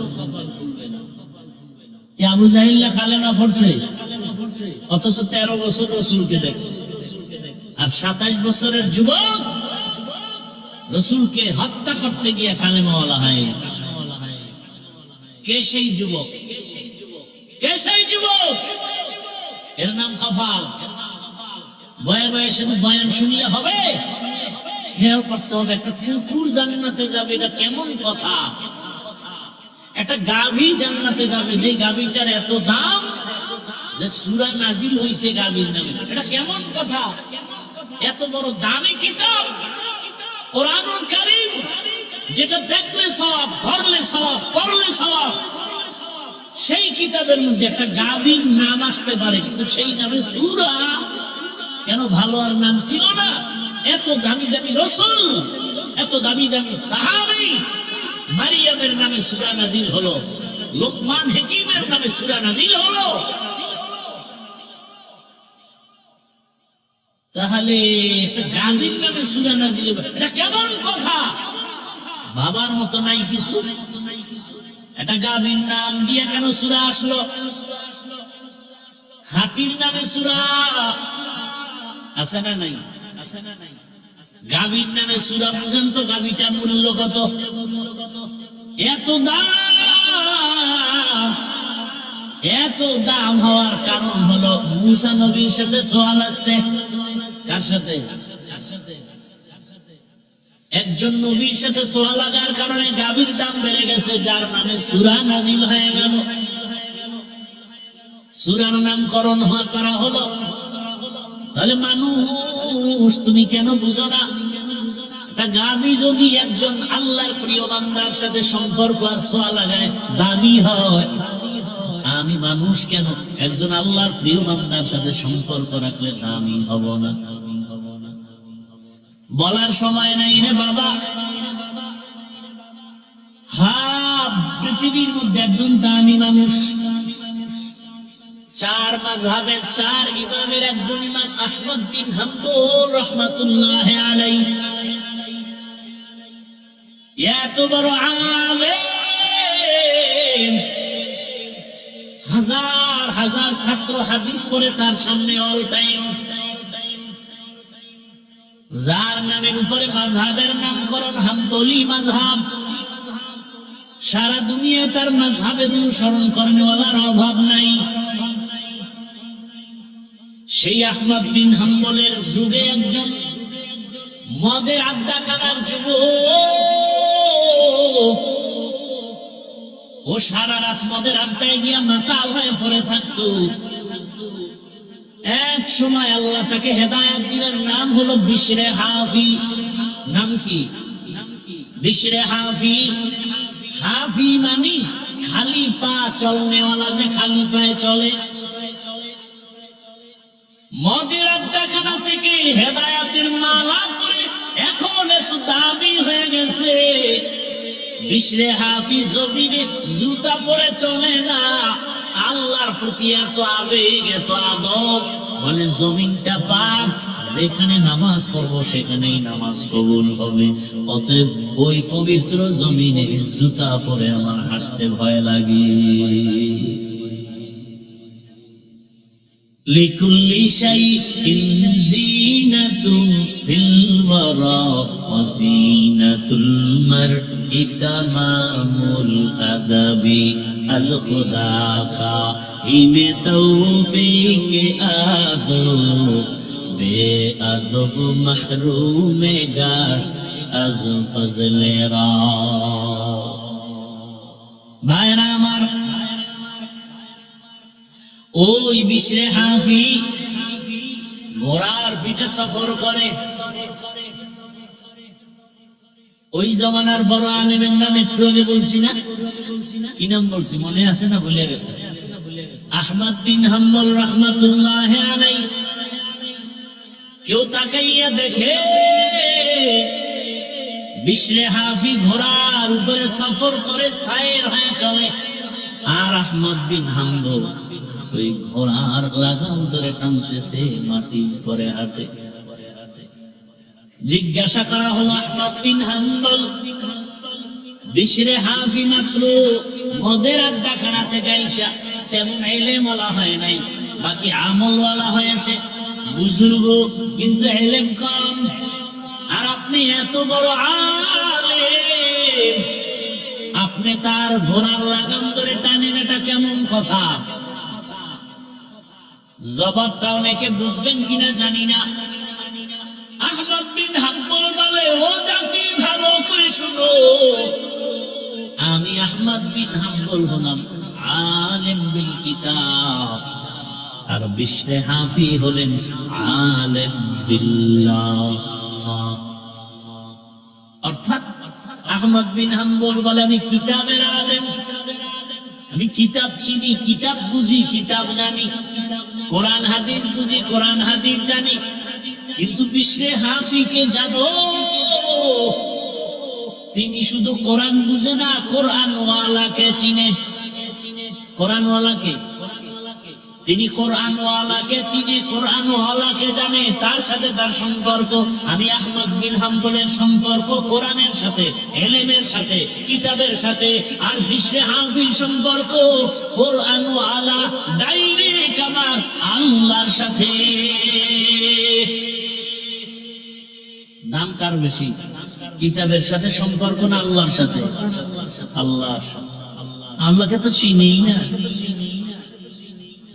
কি আবু জাহিল্লা কালেমা পড়ছে, অথচ 13 বছর রাসূলকে দেখছে, আর 27 বছরের যুবক রাসূলকে হত্যা করতে গিয়ে কালেমাওয়ালা হয়ে গেছে। কে সেই যুবক? কে সেই যুবক? এর নাম কপাল। বয়ে বয়ে শুধু বয়ান শুনলে হবে? খেয়াল করতে হবে। একটা কুকুর জান্নাতে যাবে, এটা কেমন কথা? একটা গাভী জান্নাতে যাবে, যে গাভীটার এত দাম যে সূরা নাজিল হইছে গাভীর নামে, এটা কেমন কথা? এত বড় দামি কিতাব কোরআনুল কারীম, যেটা দেখলে সওয়াব, ধরলে সওয়াব, পড়লে সওয়াব, সেই কিতাবের মধ্যে একটা গাভীর নাম আসতে পারে, কিন্তু সেই নামে সূরা কেন? ভালো আর নাম ছিল না? এত দামি দামি রাসূল, এত দামি দামি সাহাবী, মারিয়ামের নামে সূরা নাজিল হলো, লোকমান হাকিমের নামে সূরা নাজিল হলো। তাহলে একটা গাভীর নামে সূরা নাজিল হবে, এটা কেমন কথা? বাবার মতো নাই কিছু। একটা গাভীর নাম দিয়ে কেন সূরা আসলো? হাতির নামে সূরা আছে না নাই? গাভীর নামে সূরা বুঝেন তো? গাভীটার মূল্য কত? এত দাম। এত দাম হওয়ার কারণ হলো মুসা নবীর সাথে ছোঁয়া লাগছে। কার সাথে? একজন নবীর সাথে ছোঁয়া লাগার কারণে গাভীর দাম বেড়ে গেছে, যার নামে সূরা নাজিল হয়ে গেল। সূরার নামকরণ করা হলো। তাহলে মানুষ তুমি কেন বুঝো না? একটা গাভী যদি একজন আল্লাহর প্রিয় বান্দার সাথে সম্পর্ক আর ছোঁয়া লাগায় দামি হয়, আমি মানুষ কেন একজন আল্লাহর প্রিয় বান্দার সাথে সম্পর্ক রাখলে দামি হব না? বলার সময় নাই রে বাবা। হ্যাঁ, পৃথিবীর মধ্যে একজন দামি মানুষ, 4 মাযহাবের 4 ইমামের একজন ইমাম আহমদ বিন হাম্বল রাহমাতুল্লাহি আলাইহি, এত বড় আলেম, হাজার হাজার ছাত্র হাদিস পড়ে তার সামনে অল টাইম, যার নামের উপরে মাযহাবের নামকরণ হাম্বলি মাযহাব। সারা দুনিয়া তার মাযহাবের অনুসরণ করেনওয়ালার অভাব নাই। সেই আহমদ বিন হাম্বলের যুগে একজন মদের আড্ডা কানার যুবক, ও সারা রাত মদের আড্ডায় গিয়া মাতাল হয়ে পড়ে থাকতো। এক সময় আল্লাহ তাকে হেদায়েত দিলেন, নাম হলো বিশরে হাফি। নাম কি? বিশরে হাফি। হাফি মানে খালি পা চলনেওয়ালা, যে খালি পায়ে চলে। মদের আড্ডাখানা থেকে হেদায়েতের মালা পরে এখন এত দামি হয়ে গেছে। বিশরে হাফি জমিনে জুতা পরে চলে না, আল্লাহর প্রতি এত আবেগ, এত আদব, বলে জমিনটা পাক, যেখানে নামাজ পড়বো সেখানেই নামাজ কবুল হবে। অতএব ওই পবিত্র জমিনে জুতা পরে আমার হাঁটতে ভয় লাগে। লিকুল্লি শাইইন জিনাতুন ফিল ওয়ারা ওয়া জিনাতুল মারই তামামুল আদাবি। আজ খুদা খাইমে তৌফিক আদব, বে আদব মাহরুমে গাশ আজ ফজলে রা। ভাইরা আমার, ওই বিশরে হাফি ঘোড়ার পিঠে সফর করে। ওই জমানার বড় আলেমের নাম একটু আগে বলছি না? কি নাম বলছি মনে আছে না? ভুলে গেছে। আহমদ বিন হাম্বল রাহমাতুল্লাহি আলাইহি। কেউ তাকাইয়া দেখে বিশরে হাফি ঘোড়ার উপরে সফর করে সায়ের হয়ে চলে, আর আহমদ বিন হাম্বল ওই ঘোড়ার লাগাম ধরে টানতেছে, মাটির পরে হাঁটে। জিজ্ঞাসা করা হলো আহমদ বিন হাম্বল, বিশরে হাফি মাত্র মদের আড্ডাখানা থেকে আইসা তেমন ইলম ওয়ালা হয় নাই, বাকি আমল ওয়ালা হয়েছে, বুজুর্গ কিন্তু ইলম কম, আর আপনি এত বড় আলেম, আপনি তার ঘোড়ার লাগাম ধরে টানেন, এটা কেমন কথা? জবাবটা অনেকে বুঝবেন কিনা জানি না। আহমদ বিন হাম্বল বলে, ও জাতি ভালো করে শুনো, আমি আহমদ বিন হাম্বল হলাম আলেম বিল কিতাব, আর বিশরে হাফি হলেন আলেম বিল্লাহ। অর্থাৎ আহমদ বিন হাম্বল বলে, আমি কিতাবের আলেম, আমি কিতাব চিনি, কিতাব বুঝি, কিতাব জানি, কোরআন হাদিস বুঝি, কোরআন হাদিস জানি, কিন্তু বিশরে হাফিকে জানো, তিনি শুধু কোরআন বুঝে না, কোরআন ওয়ালাকে চিনে। কোরআন ওয়ালাকে, তিনি কোরআন ওয়ালাকে চিনে, কোরআন ওয়ালাকে জানে, তার সাথে তার সম্পর্ক। আমি আহমদ বিন হাম্বলের সম্পর্ক কোরআনের সাথে, ইলমের সাথে, কিতাবের সাথে, আর বিশরে হাফির সম্পর্ক কোরআন ওয়ালা ডাইরেক্ট আমার আল্লাহর সাথে। দাম কার বেশি, কিতাবের সাথে সম্পর্ক না আল্লাহর সাথে? আল্লাহর সাথে। আল্লাহকে তো চিনিই না,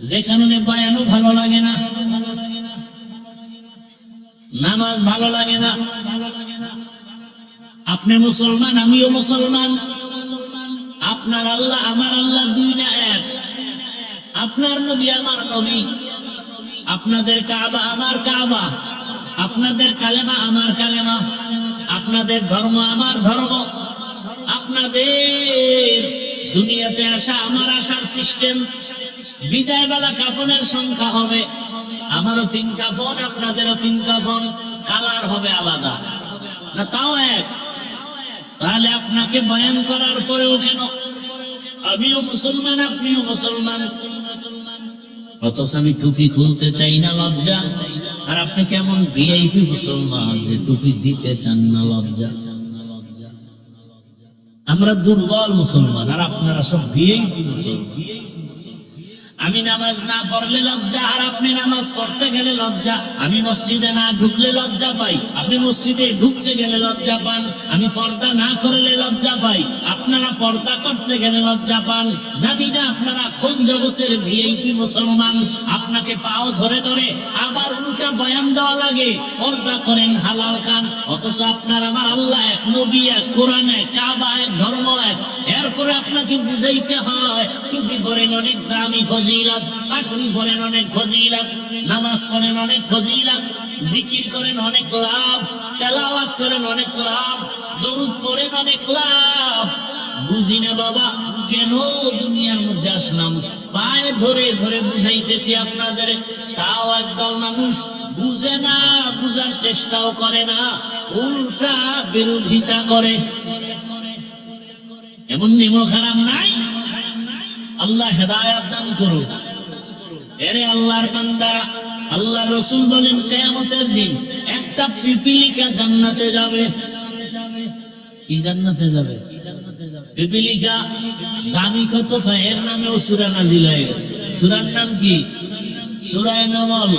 যে কারণে বয়ানও ভালো লাগে না, নামাজ ভালো লাগে না। আপনি মুসলমান, আমিও মুসলমান, আপনার আল্লাহ আমার আল্লাহ দুই না এক, আপনার নবী আমার নবী, আপনাদের কাবা আমার কাবা, আপনাদের কালেমা আমার কালেমা, আপনাদের ধর্ম আমার ধর্ম, আপনাদের দুনিয়াতে আসা আমার আসার সিস্টেম, বিদায় বেলা কাফনের সংখ্যা হবে, আমারও 3 কাফন, আপনাদেরও 3 কাফন, কালার হবে আলাদা না তাও এক। তাহলে আপনাকে বয়ান করার পরেও কেন আমিও মুসলমান আপনিও মুসলমান, অথচ আমি টুপি খুলতে চাই না, লজ্জা, আর আপনি কেমন ভিআইপি মুসলমান যে টুপি দিতে চান না, লজ্জা। আমরা দুর্বল মুসলমান, আর আপনারা সব ভিআইপি মুসলমান। আমি নামাজ না পড়লে লজ্জা, আর আপনি নামাজ পড়তে গেলে লজ্জা। আমি মসজিদে না ঢুকলে লজ্জা পাই, আপনি মসজিদে ঢুকতে গেলে লজ্জা পান। আমি পর্দা না করলে লজ্জা পাই, আপনারা পর্দা করতে গেলে লজ্জা পান। জানি না আপনারা কোন জগতের ভিআইপি মুসলমান। আপনাকে পাও ধরে ধরে আবার উল্টা বয়ান দেওয়া লাগে, পর্দা করেন, হালাল খান, অথচ আপনার আমার আল্লাহ এক, নবী এক, কোরআন এক, কাবা এক, ধর্ম এক। এরপরে আপনাকে বুঝাইতে হয় টুপি পরেন অনেক দামি ফজিলত, পাগড়ি পরেন অনেক ফজিলত, নামাজ পড়েন অনেক ফজিলত, জিকির করেন অনেক লাভ, তেলাওয়াত করেন অনেক লাভ, দরুদ পড়েন অনেক লাভ। বুঝি না বাবা কেন দুনিয়ার মধ্যে আসলাম, পায়ে ধরে ধরে বুঝাইতেছি আপনাদের, তাও একদল মানুষ বুঝে না, বুঝার চেষ্টাও করে না, উল্টা বিরোধিতা করে। এমন নিম খারাপ নাই, আল্লাহ হেদায়েত দান করুন। এরে আল্লাহর বান্দারা, আল্লাহ রাসূল বলেন কিয়ামতের দিন একটা পিপিলিকা জান্নাতে যাবে। কি জান্নাতে যাবে? পিপিলিকা দামি কত, এর নামেও সূরা নাজিল হয়ে গেছে। সূরার নাম কি? সূরা নমল।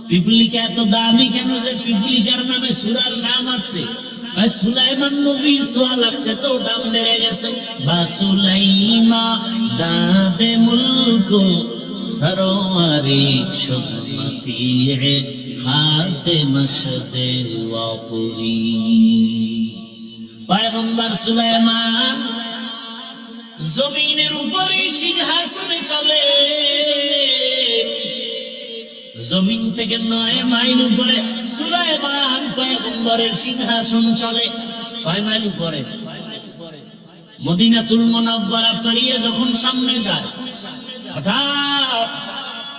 পিপিলিকা এত দামি কেন যে পিপিলিকার নামে সূরার নাম আসছে? সুলাইমান নবীর সোয়া লাগছে তো দাম বেড়ে গেছে। বা সুলাইমা দাদে মুলক সরোয়ারি সুদমতি হে খাতে মশদে ওয়াপুরি। পয়গম্বর সুলাইমান জমিনের উপরে সিংহাসনে চলে, জমিন থেকে 9 মাইল উপরে সুলাইমান পয়গম্বরের সিংহাসন চলে। কয় মাইল উপরে? মদিনাতুল মুনাওয়ারা পেরিয়ে যখন সামনে যায়, হঠাৎ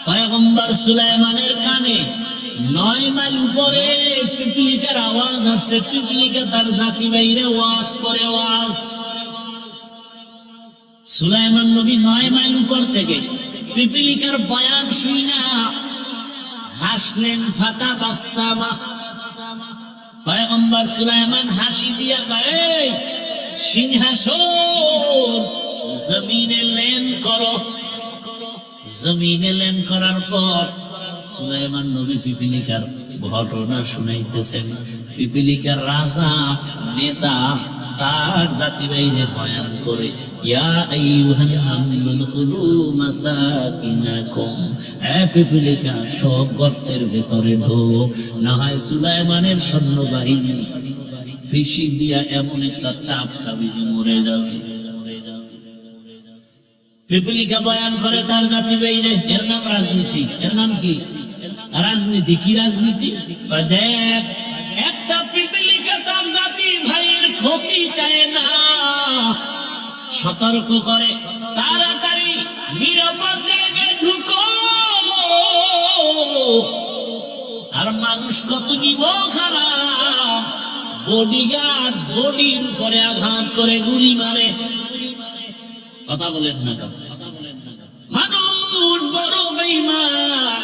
পয়গম্বর সুলাইমানের কানে 9 মাইল উপরে পিপিলিকার আওয়াজ আসছে। পিপিলিকা তার জাতি বাইরে ওয়াজ করে ওয়াজ। সুলাইমান নবী 9 মাইল উপর থেকে পিপিলিকার বয়ান শুনা হাসলেন। ফাতা বাসামা, পয়গম্বর সুলাইমান হাসি দিয়া কয়, সিংহাসন জমিনে ল্যান্ড করো। জমিনে ল্যান্ড করার পর সুলাইমান নবী পিপিলিকার ঘটনা শুনাইতেছেন। পিপিলিকার রাজা নেতা তার জাতি বাইরে বয়ান করে, ইয়া আইয়ুহান নামলু দুখুলু মাসাকিনাকুম, এ পিপিলিকা সব গর্তের ভেতরে ঢোক, না হয় সুলাইমানের সৈন্যবাহিনী ফিসি দিয়া এমন একটা চাপ খাবি যে মরে যাবে। পিপিলিকা বয়ান করে তার জাতি বাইরে। এর নাম রাজনীতি। এর নাম কি? রাজনীতি। কি রাজনীতি? দেখ, একটা পিপিলিকা তার জাতি ভাইয়ের ক্ষতি চায় না, সতর্ক করে, তাড়াতাড়ি নিরাপদ জায়গায় ঢুকো। আর মানুষ কত নিমক খারাপ, বডিগার্ড বডির উপরে আঘাত করে গুলি মারে। কথা বলেন না, মানুষ বড় বেঈমান।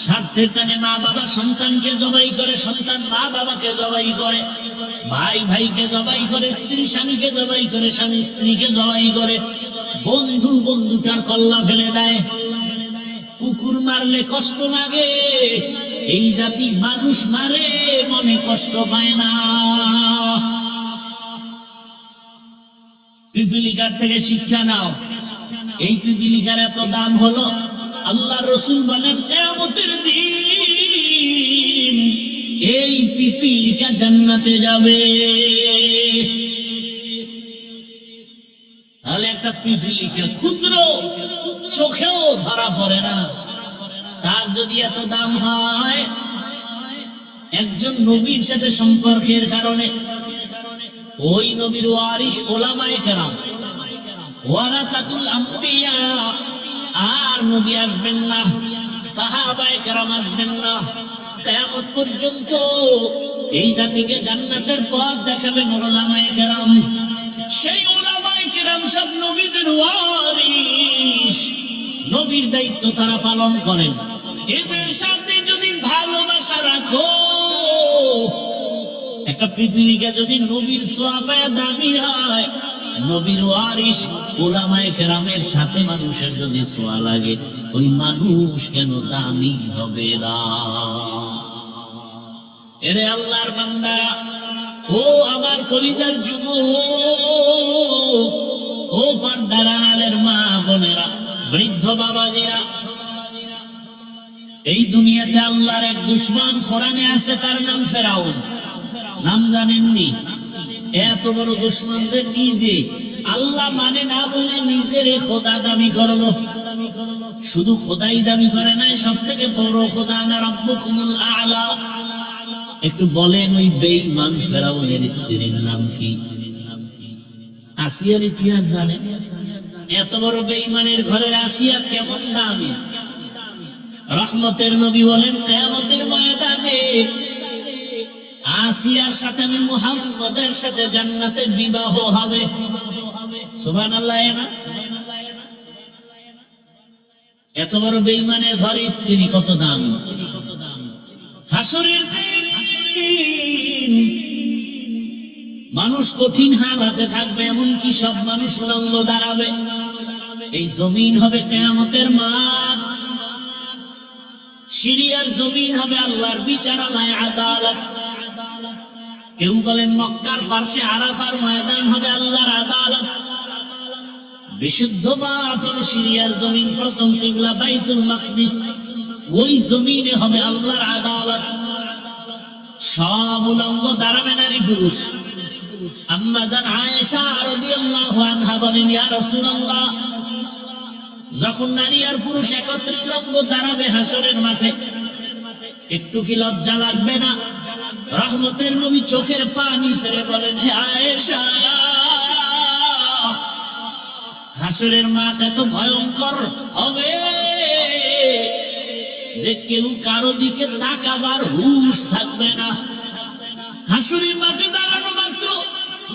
স্বার্থের টানে মা বাবা সন্তানকে জবাই করে, সন্তান মা বাবাকে জবাই করে, ভাই ভাইকে জবাই করে, স্ত্রী স্বামীকে জবাই করে, স্বামী স্ত্রীকে জবাই করে, বন্ধু বন্ধুটার কল্লা ফেলে দেয়। কুকুর মারলে কষ্ট লাগে, এই জাতি মানুষ মারে মনে কষ্ট পায় না। পিপিলিকার থেকে শিক্ষা নাও। এই পিপিলিকার এত দাম হলো, আল্লাহ রসুল বলেন কিয়ামতের দিন এই পিপিলিকা জান্নাতে যাবে। তাহলে একটা পিপিলিকা ক্ষুদ্র, চোখেও ধরা পড়ে না, তার যদি এত দাম হয়, একজন নবীর সাথে সম্পর্কের কারণে ওই নবীর ওয়ারিস উলামায়ে কেরাম, ওয়ারাসাতুল আম্বিয়া, আর নবী আসবেন না, সাহাবায়ে কেরাম আসবেন না। কিয়ামত পর্যন্ত এই জাতিকে জান্নাতের পথ দেখাবেন উলামায়ে কেরাম। সেই উলামায়ে কেরাম সব নবীদের ওয়ারিস, নবীর দায়িত্ব তারা পালন করেন। এদের সাথে যদি ভালোবাসা রাখো, একটা পিপিলিকা যদি নবীর সোয়াবে দামি হয়, নবীর ওয়ারিস উলামায়ে কেরামের সাথে মানুষের যদি সোয়া লাগে, ওই মানুষ কেন দামি হবে না? এরে আল্লাহর বান্দা, ও আমার কলিজার যুবক, ও পর্দার আড়ালের মা বোনেরা, বৃদ্ধ বাবাজিরা, এই দুনিয়াতে আল্লাহর এক দুশমন কোরআনে আছে, তার নাম ফেরাউন। নাম জানেননি? এত বড় দুশমন যে নিজে আল্লাহ মানে না বলে নিজের খোদা দাবি করলো। শুধু খোদাই দাবি করে নাই, সব থেকে বড় খোদা না রাব্বুকুমুল আ'লা। একটু বলেন, ওই বেঈমান ফেরাউনের স্ত্রীর নাম কি? আসিয়ার ইতিহাস জানেন? এত বড় বেঈমানের ঘরের আসিয়া কেমন দামি? রহমতের নবী বলেন, কিয়ামতের ময়দানে আসিয়ার সাথে আমি মুহাম্মদের সাথে জান্নাতে বিবাহ হবে। সুবহানাল্লাহ। না এত বড় বেঈমানের ঘরে স্ত্রী কত দাম? হাসরের দিন মানুষ কঠিন হালাতে থাকবে, এমনকি সব মানুষ উলঙ্গ দাঁড়াবে। এই জমিন হবে কিয়ামতের মাঠ, সিরিয়ার জমিন হবে আল্লাহর বিচারালয়, আদালত। কেউ বলেন মক্কার পাশে আরাফার ময়দান হবে আল্লাহর আদালত। বিশুদ্ধ পাথর সিরিয়ার জমিন, প্রথম কিবলা বাইতুল মাকদিস, ওই জমিনে হবে আল্লাহর আদালত। সব উলঙ্গ দাঁড়াবে নারী পুরুষ। আম্মা জান আয়েশা রাদিয়াল্লাহু আনহা বলেন, ইয়া রাসূলুল্লাহ, যখন নারী আর পুরুষ একত্রে উলঙ্গ দাঁড়াবে হাসরের মাঠে, একটু কি লজ্জা লাগবে না? রহমতের নবী চোখের পানি ছেড়ে বলেন, হে আয়েশা, হাসরের মাঠ এত ভয়ঙ্কর হবে, যে কেউ কারো দিকে তাকাবার হুঁশ থাকবে না। হাসুরের মাঠে দাঁড়ানো মাত্র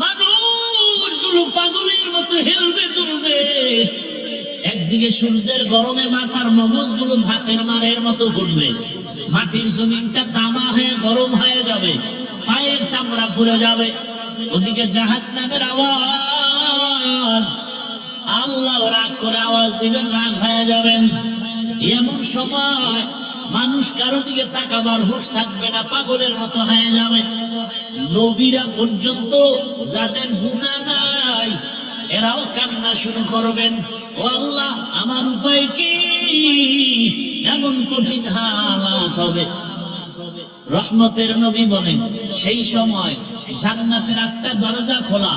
মানুষগুলো পাগলের মতো হেলবে দুলবে। একদিকে সূর্যের গরমে মাথার মগজগুলো ভাতের মারের মতো ফুটবে, মাটির জমিনটা তামা হয়ে গরম হয়ে যাবে, পায়ের চামড়া পুড়ে যাবে। ওদিকে জাহান্নামের আওয়াজ, আল্লাহ রাগ করে আওয়াজ দিবেন, রাগ হয়ে যাবেন। এমন সময় মানুষ কারো দিকে তাকাবার হুঁশ থাকবে না, পাগলের মতো হয়ে যাবে। নবীরা পর্যন্ত যাদের গুনাহ নাই এরাও কান্না শুরু করবেন, ও আল্লাহ আমার উপায় কি? এমন কঠিন হালাত হবে। রহমতের নবী বলেন সেই সময় জান্নাতের একটা দরজা খোলা,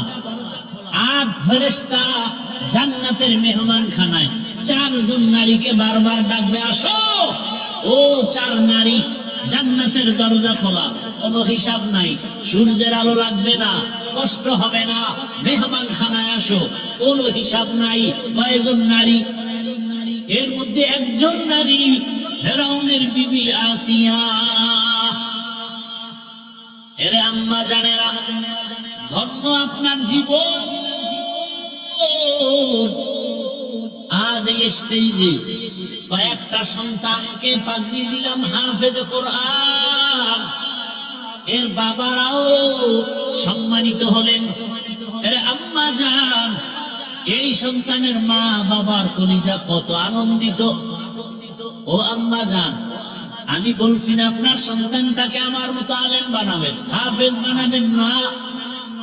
৮ ফেরেশতা জান্নাতের মেহমান খানায় 4 জন নারীকে বারবার ডাকবে, আসো। ও 4 নারী, জান্নাতের দরজা খোলা, কোনো হিসাব নাই, সূর্যের আলো লাগবে না, কষ্ট হবে না, মেহমান খানায় আসো, কোনো হিসাব নাই। কয়জন নারী? এর মধ্যে একজন নারী ফেরাউনের বিবি আসিয়া। এরে আম্মা জানেরা, ধন্য আপনার জীবন। আজ এই স্টেজে কয়েকটা সন্তানকে পাগড়ি দিলাম হাফেজ কোরআন, এর বাবারাও সম্মানিত হলেন। এরে আম্মা জান, এই সন্তানের মা বাবার কলিজা কত আনন্দিত। ও আম্মা জান, আমি বলছি না আপনার সন্তানটাকে আমার মতো আলেম বানাবেন, হাফেজ বানাবেন না,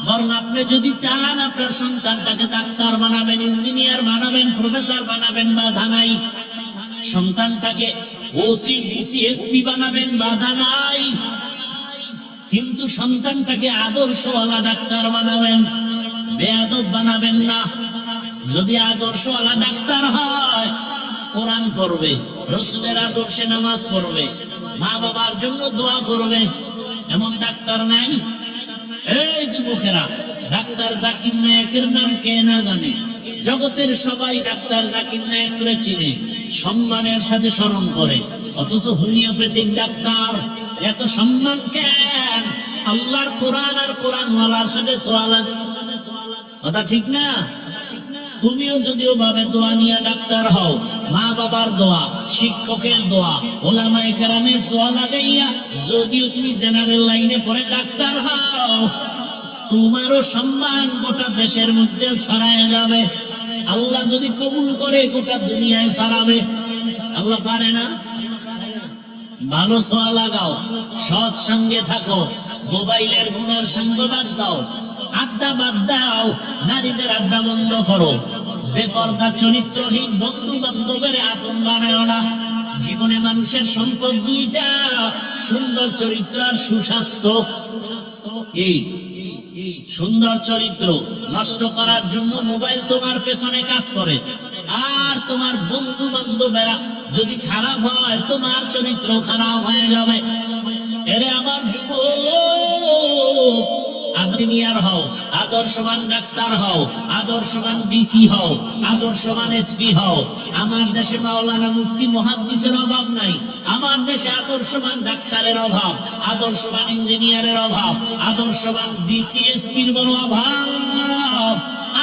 বরং আপনি যদি চান আপনার সন্তানটাকে ডাক্তার বানাবেন, ইঞ্জিনিয়ার বানাবেন, প্রফেসর বানাবেন, বাধা নাই। সন্তানটাকে ওসি ডিসি এসপি বানাবেন, বাধা নাই। কিন্তু সন্তানটাকে আদর্শওয়ালা ডাক্তার বানাবেন, বেয়াদব বানাবেন না। যদি আদর্শওয়ালা ডাক্তার হয়, কোরআন পড়বে, রাসূলের আদর্শে নামাজ পড়বে, মা বাবার জন্য দোয়া করবে, এমন ডাক্তার নাই। এই যুবকেরা, ডাক্তার জাকির নায়েকের নাম কে না জানে? জগতের সবাই ডাক্তার জাকির নায়েক করে চিনে, সম্মানের সাথে স্মরণ করে, অথচ হোমিওপ্যাথিক ডাক্তার এত সম্মান কেন? আল্লাহর কোরআন আর কোরআনওয়ালার সাথে সওয়াল আছে, কথা ঠিক না? তুমিও যদিও ভাবে দোয়া নিয়ে ডাক্তার হও, মা বাবার দোয়া, শিক্ষকের দোয়া, ওলামায়ে কেরামের দোয়া লাগাইয়া যদিও তুমি জেনারেল লাইনে পড়ে ডাক্তার হও, তোমারও সম্মান গোটা দেশের মধ্যে ছড়ায় যাবে। আল্লাহ যদি কবুল করে গোটা দুনিয়ায় ছড়াবে। আল্লাহ পারে না? ভালো ছোঁয়া লাগাও, সৎ সঙ্গে থাকো, মোবাইলের গুনার সঙ্গ বাদ দাও, আড্ডা বাদ দাও, নারীদের আড্ডা বন্ধ করো, বেপরদা চরিত্রহীন বন্ধু বান্ধবের আপন বানায় না। জীবনে মানুষের সম্পদ দুইটা, সুন্দর চরিত্র আর সুস্বাস্থ্য। এই সুন্দর চরিত্র নষ্ট করার জন্য মোবাইল তোমার পেছনে কাজ করে, আর তোমার বন্ধু বান্ধবেরা যদি খারাপ হয় তোমার চরিত্র খারাপ হয়ে যাবে। এরে আমার যুবক, ইঞ্জিনিয়ার হও, আদর্শবান ডাক্তার হও, আদর্শবান ডিসি হও, আদর্শবান এসপি হও। আমার দেশে মাওলানা মুফতি মুহাদ্দিসের অভাব নাই, আমার দেশে আদর্শবান ডাক্তারের অভাব, আদর্শবান ইঞ্জিনিয়ারের অভাব, আদর্শবান ডিসি এসপির বড় অভাব।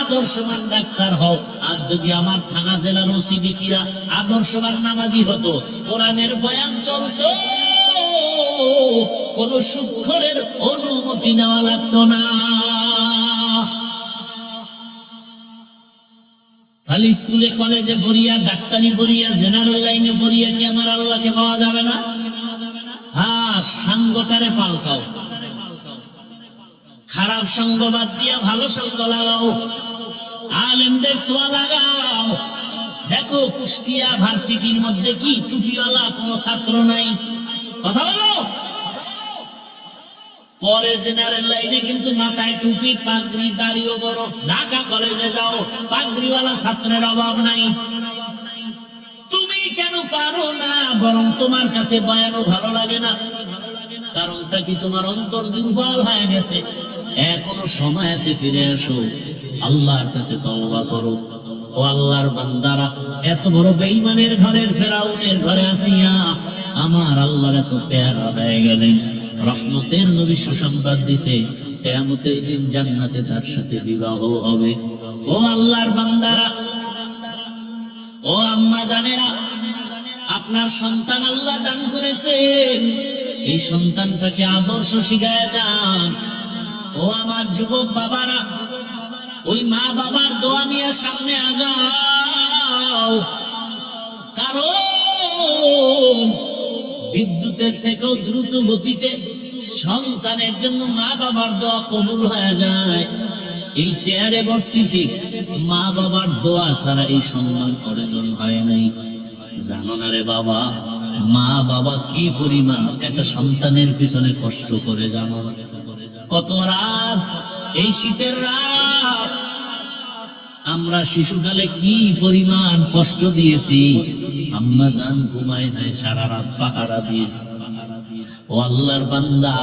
আদর্শবান ডাক্তার হও। আর যদি আমার থানা জেলার ওসি ডিসিরা আদর্শবান নামাজি হতো, কোরআনের বয়ান চলতো, কোন সুক্ষরের অনুমতি নেওয়া লাগতো না। খালি স্কুলে কলেজে পড়িয়া, ডাক্তারি পড়িয়া, জেনারেল লাইনে পড়িয়া কি আমার আল্লাহকে পাওয়া যাবে না? হ্যাঁ, সাঙ্গটারে পাল্টাও, খারাপ সঙ্গ বাদ দিয়া ভালো সঙ্গ লাগাও, আলেমদের ছোঁয়া লাগাও। দেখো কুষ্টিয়া ভার্সিটির মধ্যে কি টুপিওয়ালা কোন ছাত্র নাই? কথা বলো। পরে জেনারেল লাইনে কিন্তু মাথায় টুপি, পাগড়ি, দাড়িও বড়। ঢাকা কলেজে যাও, পাগড়িওয়ালা ছাত্রের অভাব নাই। তুমি কেন পারো না? বরং তোমার কাছে বয়ানও ভালো লাগে না। কারণটা কি? তোমার অন্তর দুর্বল হয়ে গেছে। এখনো সময় আছে, ফিরে আসো, আল্লাহর কাছে তওবা করো। ও আল্লাহর বান্দারা, এত বড় বেঈমানের ঘরের ফেরাউনের ঘরে আসিয়া আমার আল্লাহর এত পেয়ারা হয়ে গেলেন। রহমতের নবী সুসংবাদ দিছে, কিয়ামতের দিন জান্নাতে তার সাথে বিবাহ হবে। ও আল্লাহর বান্দারা, ও আম্মা জানেরা, আপনার সন্তান আল্লাহ দান করেছেন, এই সন্তানটাকে আদর্শ শিখায় যান। ও আমার যুবক বাবারা, ওই মা বাবার দোয়া নিয়ে সামনে আগাও, কারণ বিদ্যুতের থেকেও দ্রুত গতিতে সন্তানের জন্য মা বাবার দোয়া কবুল হয়ে যায়। এই চেয়ারে বসছি ঠিক, মা বাবার দোয়া ছাড়া এই সম্মান অর্জন হয় নাই। জানো না রে বাবা, মা বাবা কি পরিমাণ একটা সন্তানের পিছনে কষ্ট করে, জানো না? কত রাত, এই শীতের রাত আমরা শিশুকালে কি পরিমাণ কষ্ট দিয়েছি। আম্মা জান ঘুমায় নাই, সারা রাত পাহারা দিয়েছি। ও আল্লাহর বান্দা,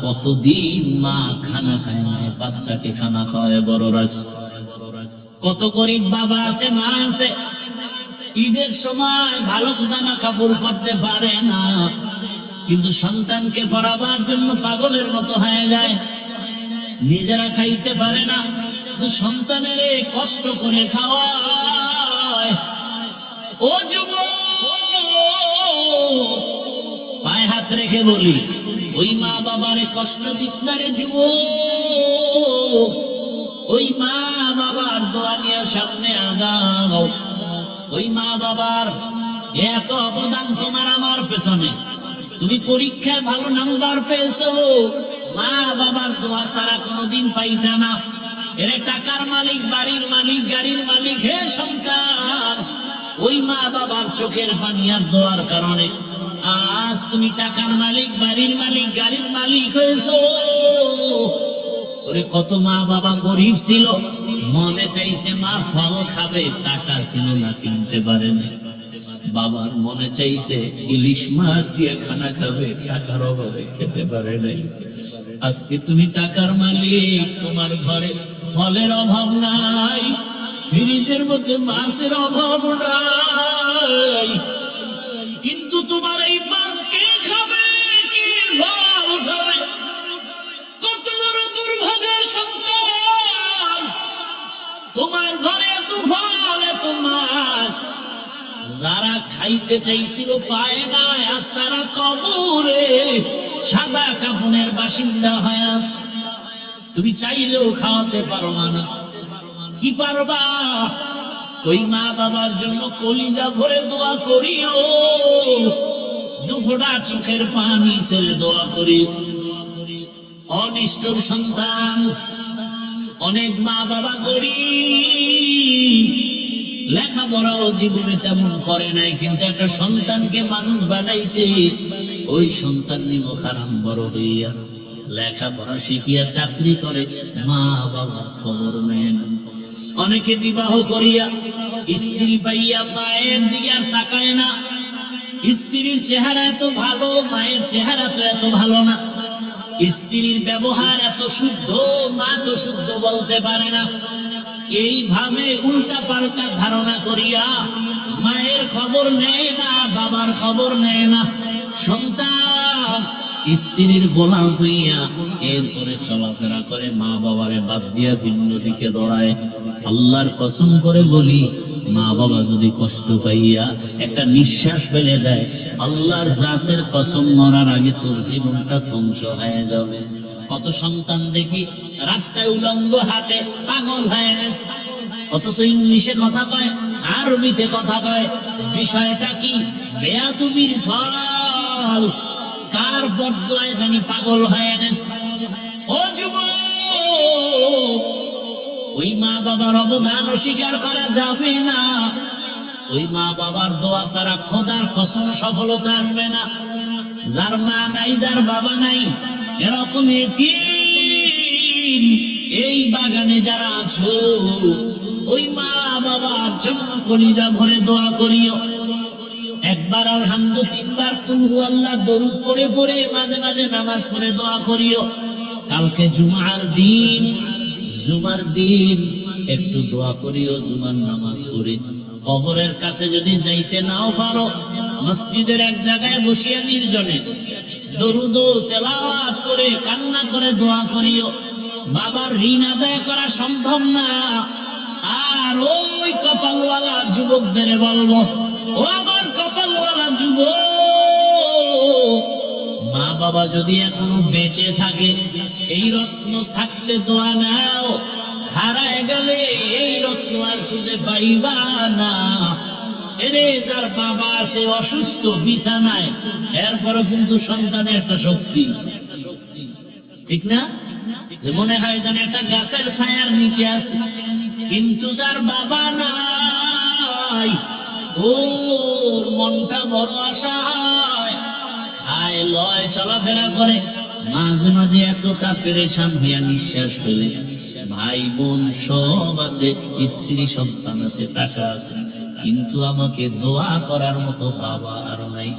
কতদিন মা খানা খায় নাই, বাচ্চাকে খানা খাওয়ায় বড় রাখছে। কত গরিব বাবা আছে, মা আছে, ঈদের সময় ভালো জামা কাপড় পরতে পারে না, কিন্তু সন্তানকে পড়াবার জন্য পাগলের মতো হয়ে যায়। নিজেরা খাইতে পারে না, সন্তানের কষ্ট করে খাওয়ায়। ও যুবক, পায়ে হাত রেখে বলি, ওই মা বাবারে কষ্ট দিস না রে যুবক। ওই মা বাবার দোয়া নিয়ে সামনে আগাও। ওই মা বাবার এত অবদান তোমার আমার পেছনে। তুমি পরীক্ষায় ভালো নাম্বার পেয়েছো, মা বাবার দোয়া ছাড়া কোনোদিন পাইতা না। এরে টাকার মালিক, বাড়ির মালিক, গাড়ির মালিক, হে সন্তান, ওই মা বাবার চোখের পানি আর দোয়ার কারণে আজ তুমি টাকার মালিক, বাড়ির মালিক, গাড়ির মালিক হয়েছো। ওরে কত মা বাবা গরিব ছিল, মনে চাইছে মা ফল খাবে, টাকা ছিল না, কিনতে পারেনি। বাবার মনে চাইছে ইলিশ মাছ দিয়ে খানা খাবে, টাকার অভাবে খেতে পারে নাই। আজকে তুমি টাকার মালিক, তোমার ঘরে ফলের অভাব নাই, ফ্রিজের মধ্যে মাছের অভাব নাই, কিন্তু তোমার এই মাছ কে খাবে, কে ফল খাবে? কত বড় দুর্ভাগ্যের সন্তান, তোমার ঘরে এত ফল, এত মাছ, যারা খাইতে চাইছিল পায় না, আজ তারা কবরে সাদা কাফনের বাসিন্দা হয়ে আছে। তুমি চাইলেও খাওয়াতে পারো না, কি পারবা? ওই মা বাবার জন্য কলিজা ভরে দোয়া করিও, দুফোঁটা চোখের পানি ছেড়ে দোয়া করি। অনিষ্ঠর সন্তান, অনেক মা বাবা গরিব, লেখাপড়াও জীবনে তেমন করে নাই, কিন্তু একটা সন্তানকে মানুষ বানাইছে। ওই সন্তান নিমখ হারাম বড় হইয়া লেখাপড়া শিখিয়া চাকরি করে, মা বাবা খবর নেয় না। অনেকে বিবাহ করিয়া স্ত্রী পাইয়া মায়ের দিকে আর তাকায় না। স্ত্রীর চেহারা এত ভালো, মায়ের চেহারা তো এত ভালো না। স্ত্রীর ব্যবহার এত শুদ্ধ, মা তো শুদ্ধ বলতে পারে না। এইভাবে উল্টা পাল্টা ধারণা করিয়া মায়ের খবর নেয় না, বাবার খবর নেয় না। সন্তান স্ত্রীর গোলাম হইয়া এরপরে চলাফেরা করে, মা বাবারে বাদ দিয়া ভিন্ন দিকে দৌড়ায়। আল্লাহর কসম করে বলি, মা বাবা যদি কষ্ট পাইয়া একটা নিঃশ্বাস ফেলে দেয়, আল্লাহর জাতের কসম, মরার আগে তোর জীবনটা ধ্বংস হয়ে যাবে। কত সন্তান দেখি রাস্তায় উলঙ্গ হাতে পাগল হয়ে গেছে, অথচ ইংলিশে কথা কয়, আরবিতে কথা কয়। বিষয়টা কি? বেয়াদবির ফল। কার বদদোয়ায় জানি পাগল হয়ে গেছে। ও যুবক, ওই মা বাবার অবদান অস্বীকার করা যাবে না। ওই মা বাবার দোয়া ছাড়া খোদার কসম সফলতা আসবে না। যার মা নাই, যার বাবা নাই, এরকম এই বাগানে যারা আছো, ওই মা বাবার জন্য কলিজা ভরে দোয়া করিও। একবার আলহামদু, তিনবার কুল হুয়াল্লাহ দরুদ পড়ে পড়ে মাঝে মাঝে নামাজ পড়ে দোয়া করিও। কালকে জুমার দিন একটু দোয়া করিও, জুমার নামাজ পড়ে। কবরের কাছে যদি যাইতে নাও পারো, মসজিদের এক জায়গায় বসিয়া নির্জনে দরুদ ও তেলাওয়াত করে কান্না করে দোয়া করিও। বাবার ঋণ আদায় করা সম্ভব না। আর ওই কপালওয়ালা যুবকদের বলবো, ও আমার কপালওয়ালা যুবক, মা বাবা যদি এখনো বেঁচে থাকে এই রত্ন থাকতে দোয়া নাও, হারায় গেলে এই রত্ন আর খুঁজে পাইবা না। এরে যার বাবা আছে অসুস্থ বিছানায়, এরপরও কিন্তু সন্তানের একটা শক্তি, ঠিক না? যে মনে হয় যেন একটা গাছের ছায়ার নিচে আছে। কিন্তু যার বাবা নাই, ওর মনটা বড় আশায়, খায় লয় চলাফেরা করে, মাঝে মাঝে এতটা পেরেশান হইয়া নিঃশ্বাস ফেলে। ভাই বোন সব আছে, স্ত্রী সন্তান আছে, টাকা আছে, কিন্তু আমাকে দোয়া করার মতো বাবা আর নাই।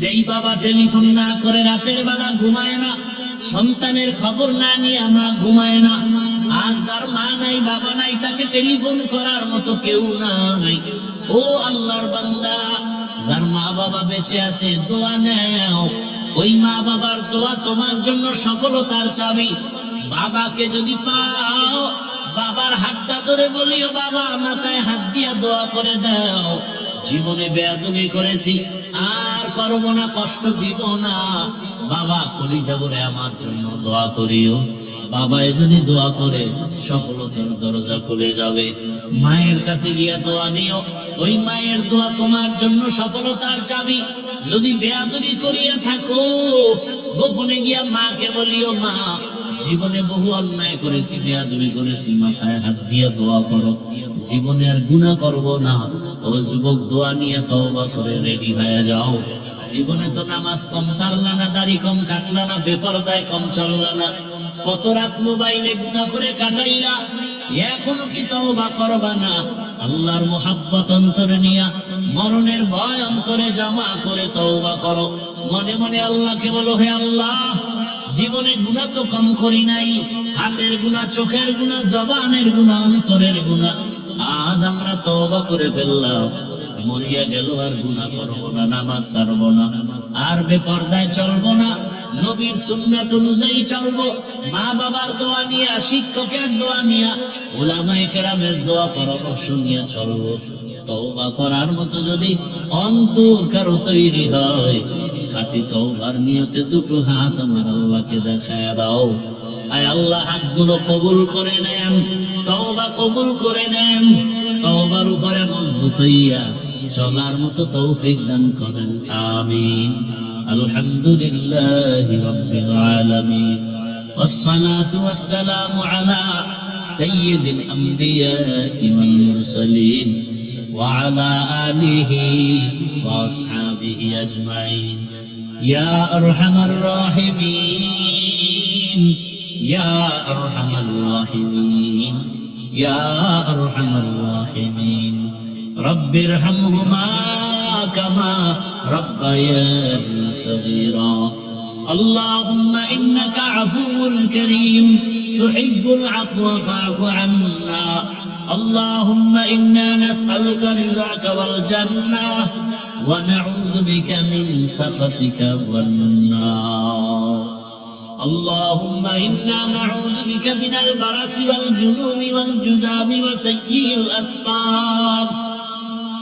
যেই বাবা টেলিফোন না করে রাতের বেলা ঘুমায় না, সন্তানের খবর না নিয়ে মা ঘুমায় না। আজ যার মা নাই বাবা নাই, তাকে টেলিফোন করার মতো কেউ নাই। ও আল্লাহর বান্দা, যার মা বাবা বেঁচে আছে দোয়া নেও। ওই মা বাবার দোয়া তোমার জন্য সফলতার চাবি। বাবাকে যদি পাও, বাবার হাতটা ধরে বলিও, বাবা মাথায় হাত দিয়া দোয়া করে দাও, জীবনে বেয়াদবি করেছি আর করবো না, কষ্ট দিব না, বাবা কলিজা ভরে আমার জন্য দোয়া করিও। বাবায় যদি দোয়া করে সফলতার দরজা খুলে যাবে। মায়ের কাছে গিয়া দোয়া নিও, ওই মায়ের দোয়া তোমার জন্য সফলতার চাবি। যদি বেয়াদবি করিয়া থাকো, গোপনে গিয়া মাকে বলিও, মা জীবনে বহু অন্যায় করেছি, বেয়াদবি করেছি, মাথায় হাত দিয়া দোয়া করো, জীবনে আর গুনাহ করব না। ও যুবক, দোয়া নিয়ে তওবা করে রেডি হয়ে যাও। জীবনে তো নামাজ কম সারলা না, দাড়ি কম কাটলা না, বেপরদায় কম চললা না, কত রাত মোবাইলে গুনাহ করে কাটাইলা, এখনো কি তওবা করবা না? আল্লাহর মুহাব্বত অন্তরে নিয়া, মরণের ভয় অন্তরে জমা করে তওবা করো। মনে মনে আল্লাহকে বলো, হে আল্লাহ, জীবনে গুনাহ তো কম করি নাই, হাতের গুনাহ, চোখের গুনাহ, জবানের গুনাহ, অন্তরের গুনাহ, আজ আমরা তওবা করে ফেললাম, মরিয়া গেল আর গুনাহ করবো না, নামাজ ছাড়বো না, আর বেপরদায় চলবো না, নবীর সুন্নাত অনুযায়ী চলবো, মা বাবার দোয়া নিয়া, শিক্ষকের দোয়া নিয়া, উলামায়ে কেরামের দোয়া পরামর্শ নিয়ে চলবো। তওবা করার মতো যদি অন্তর কারো তৈরি হয়, খাঁটি তওবার নিয়তে দুটো হাত আমার আল্লাহকে দেখায় দাও। আয় আল্লাহ, হাতগুলো কবুল করে নেন, তওবা কবুল করে নেন, তওবার উপরে মজবুত হইয়া চলার মতো তৌফিক দান করেন। আমিন। আলহামদুলিল্লাহি রাব্বিল আলামিন, ওয়াসসালাতু ওয়াসসালামু আলা সাইয়্যিদিল আমবিয়াই ওয়াল মুরসালিন ওয়া আলা আলিহি ওয়া আসহাবিহি আজমাইন। ইয়া আরহামার রাহিমিন, ইয়া আরহামার রাহিমিন, ইয়া আরহামার রাহিমিন। রব্বিরহামহুমা কামা রব্বায়ানি সগীরা। আল্লাহুম্মা ইন্নাকা আফুউন কারীম তুহিব্বুল আফওয়া ফা'ফু আন্না। اللهم إنا نسألك رضاك والجنة ونعوذ بك من سخطك والنار. اللهم إنا نعوذ بك من البرص والجنون والجذام وسيء الأسقام.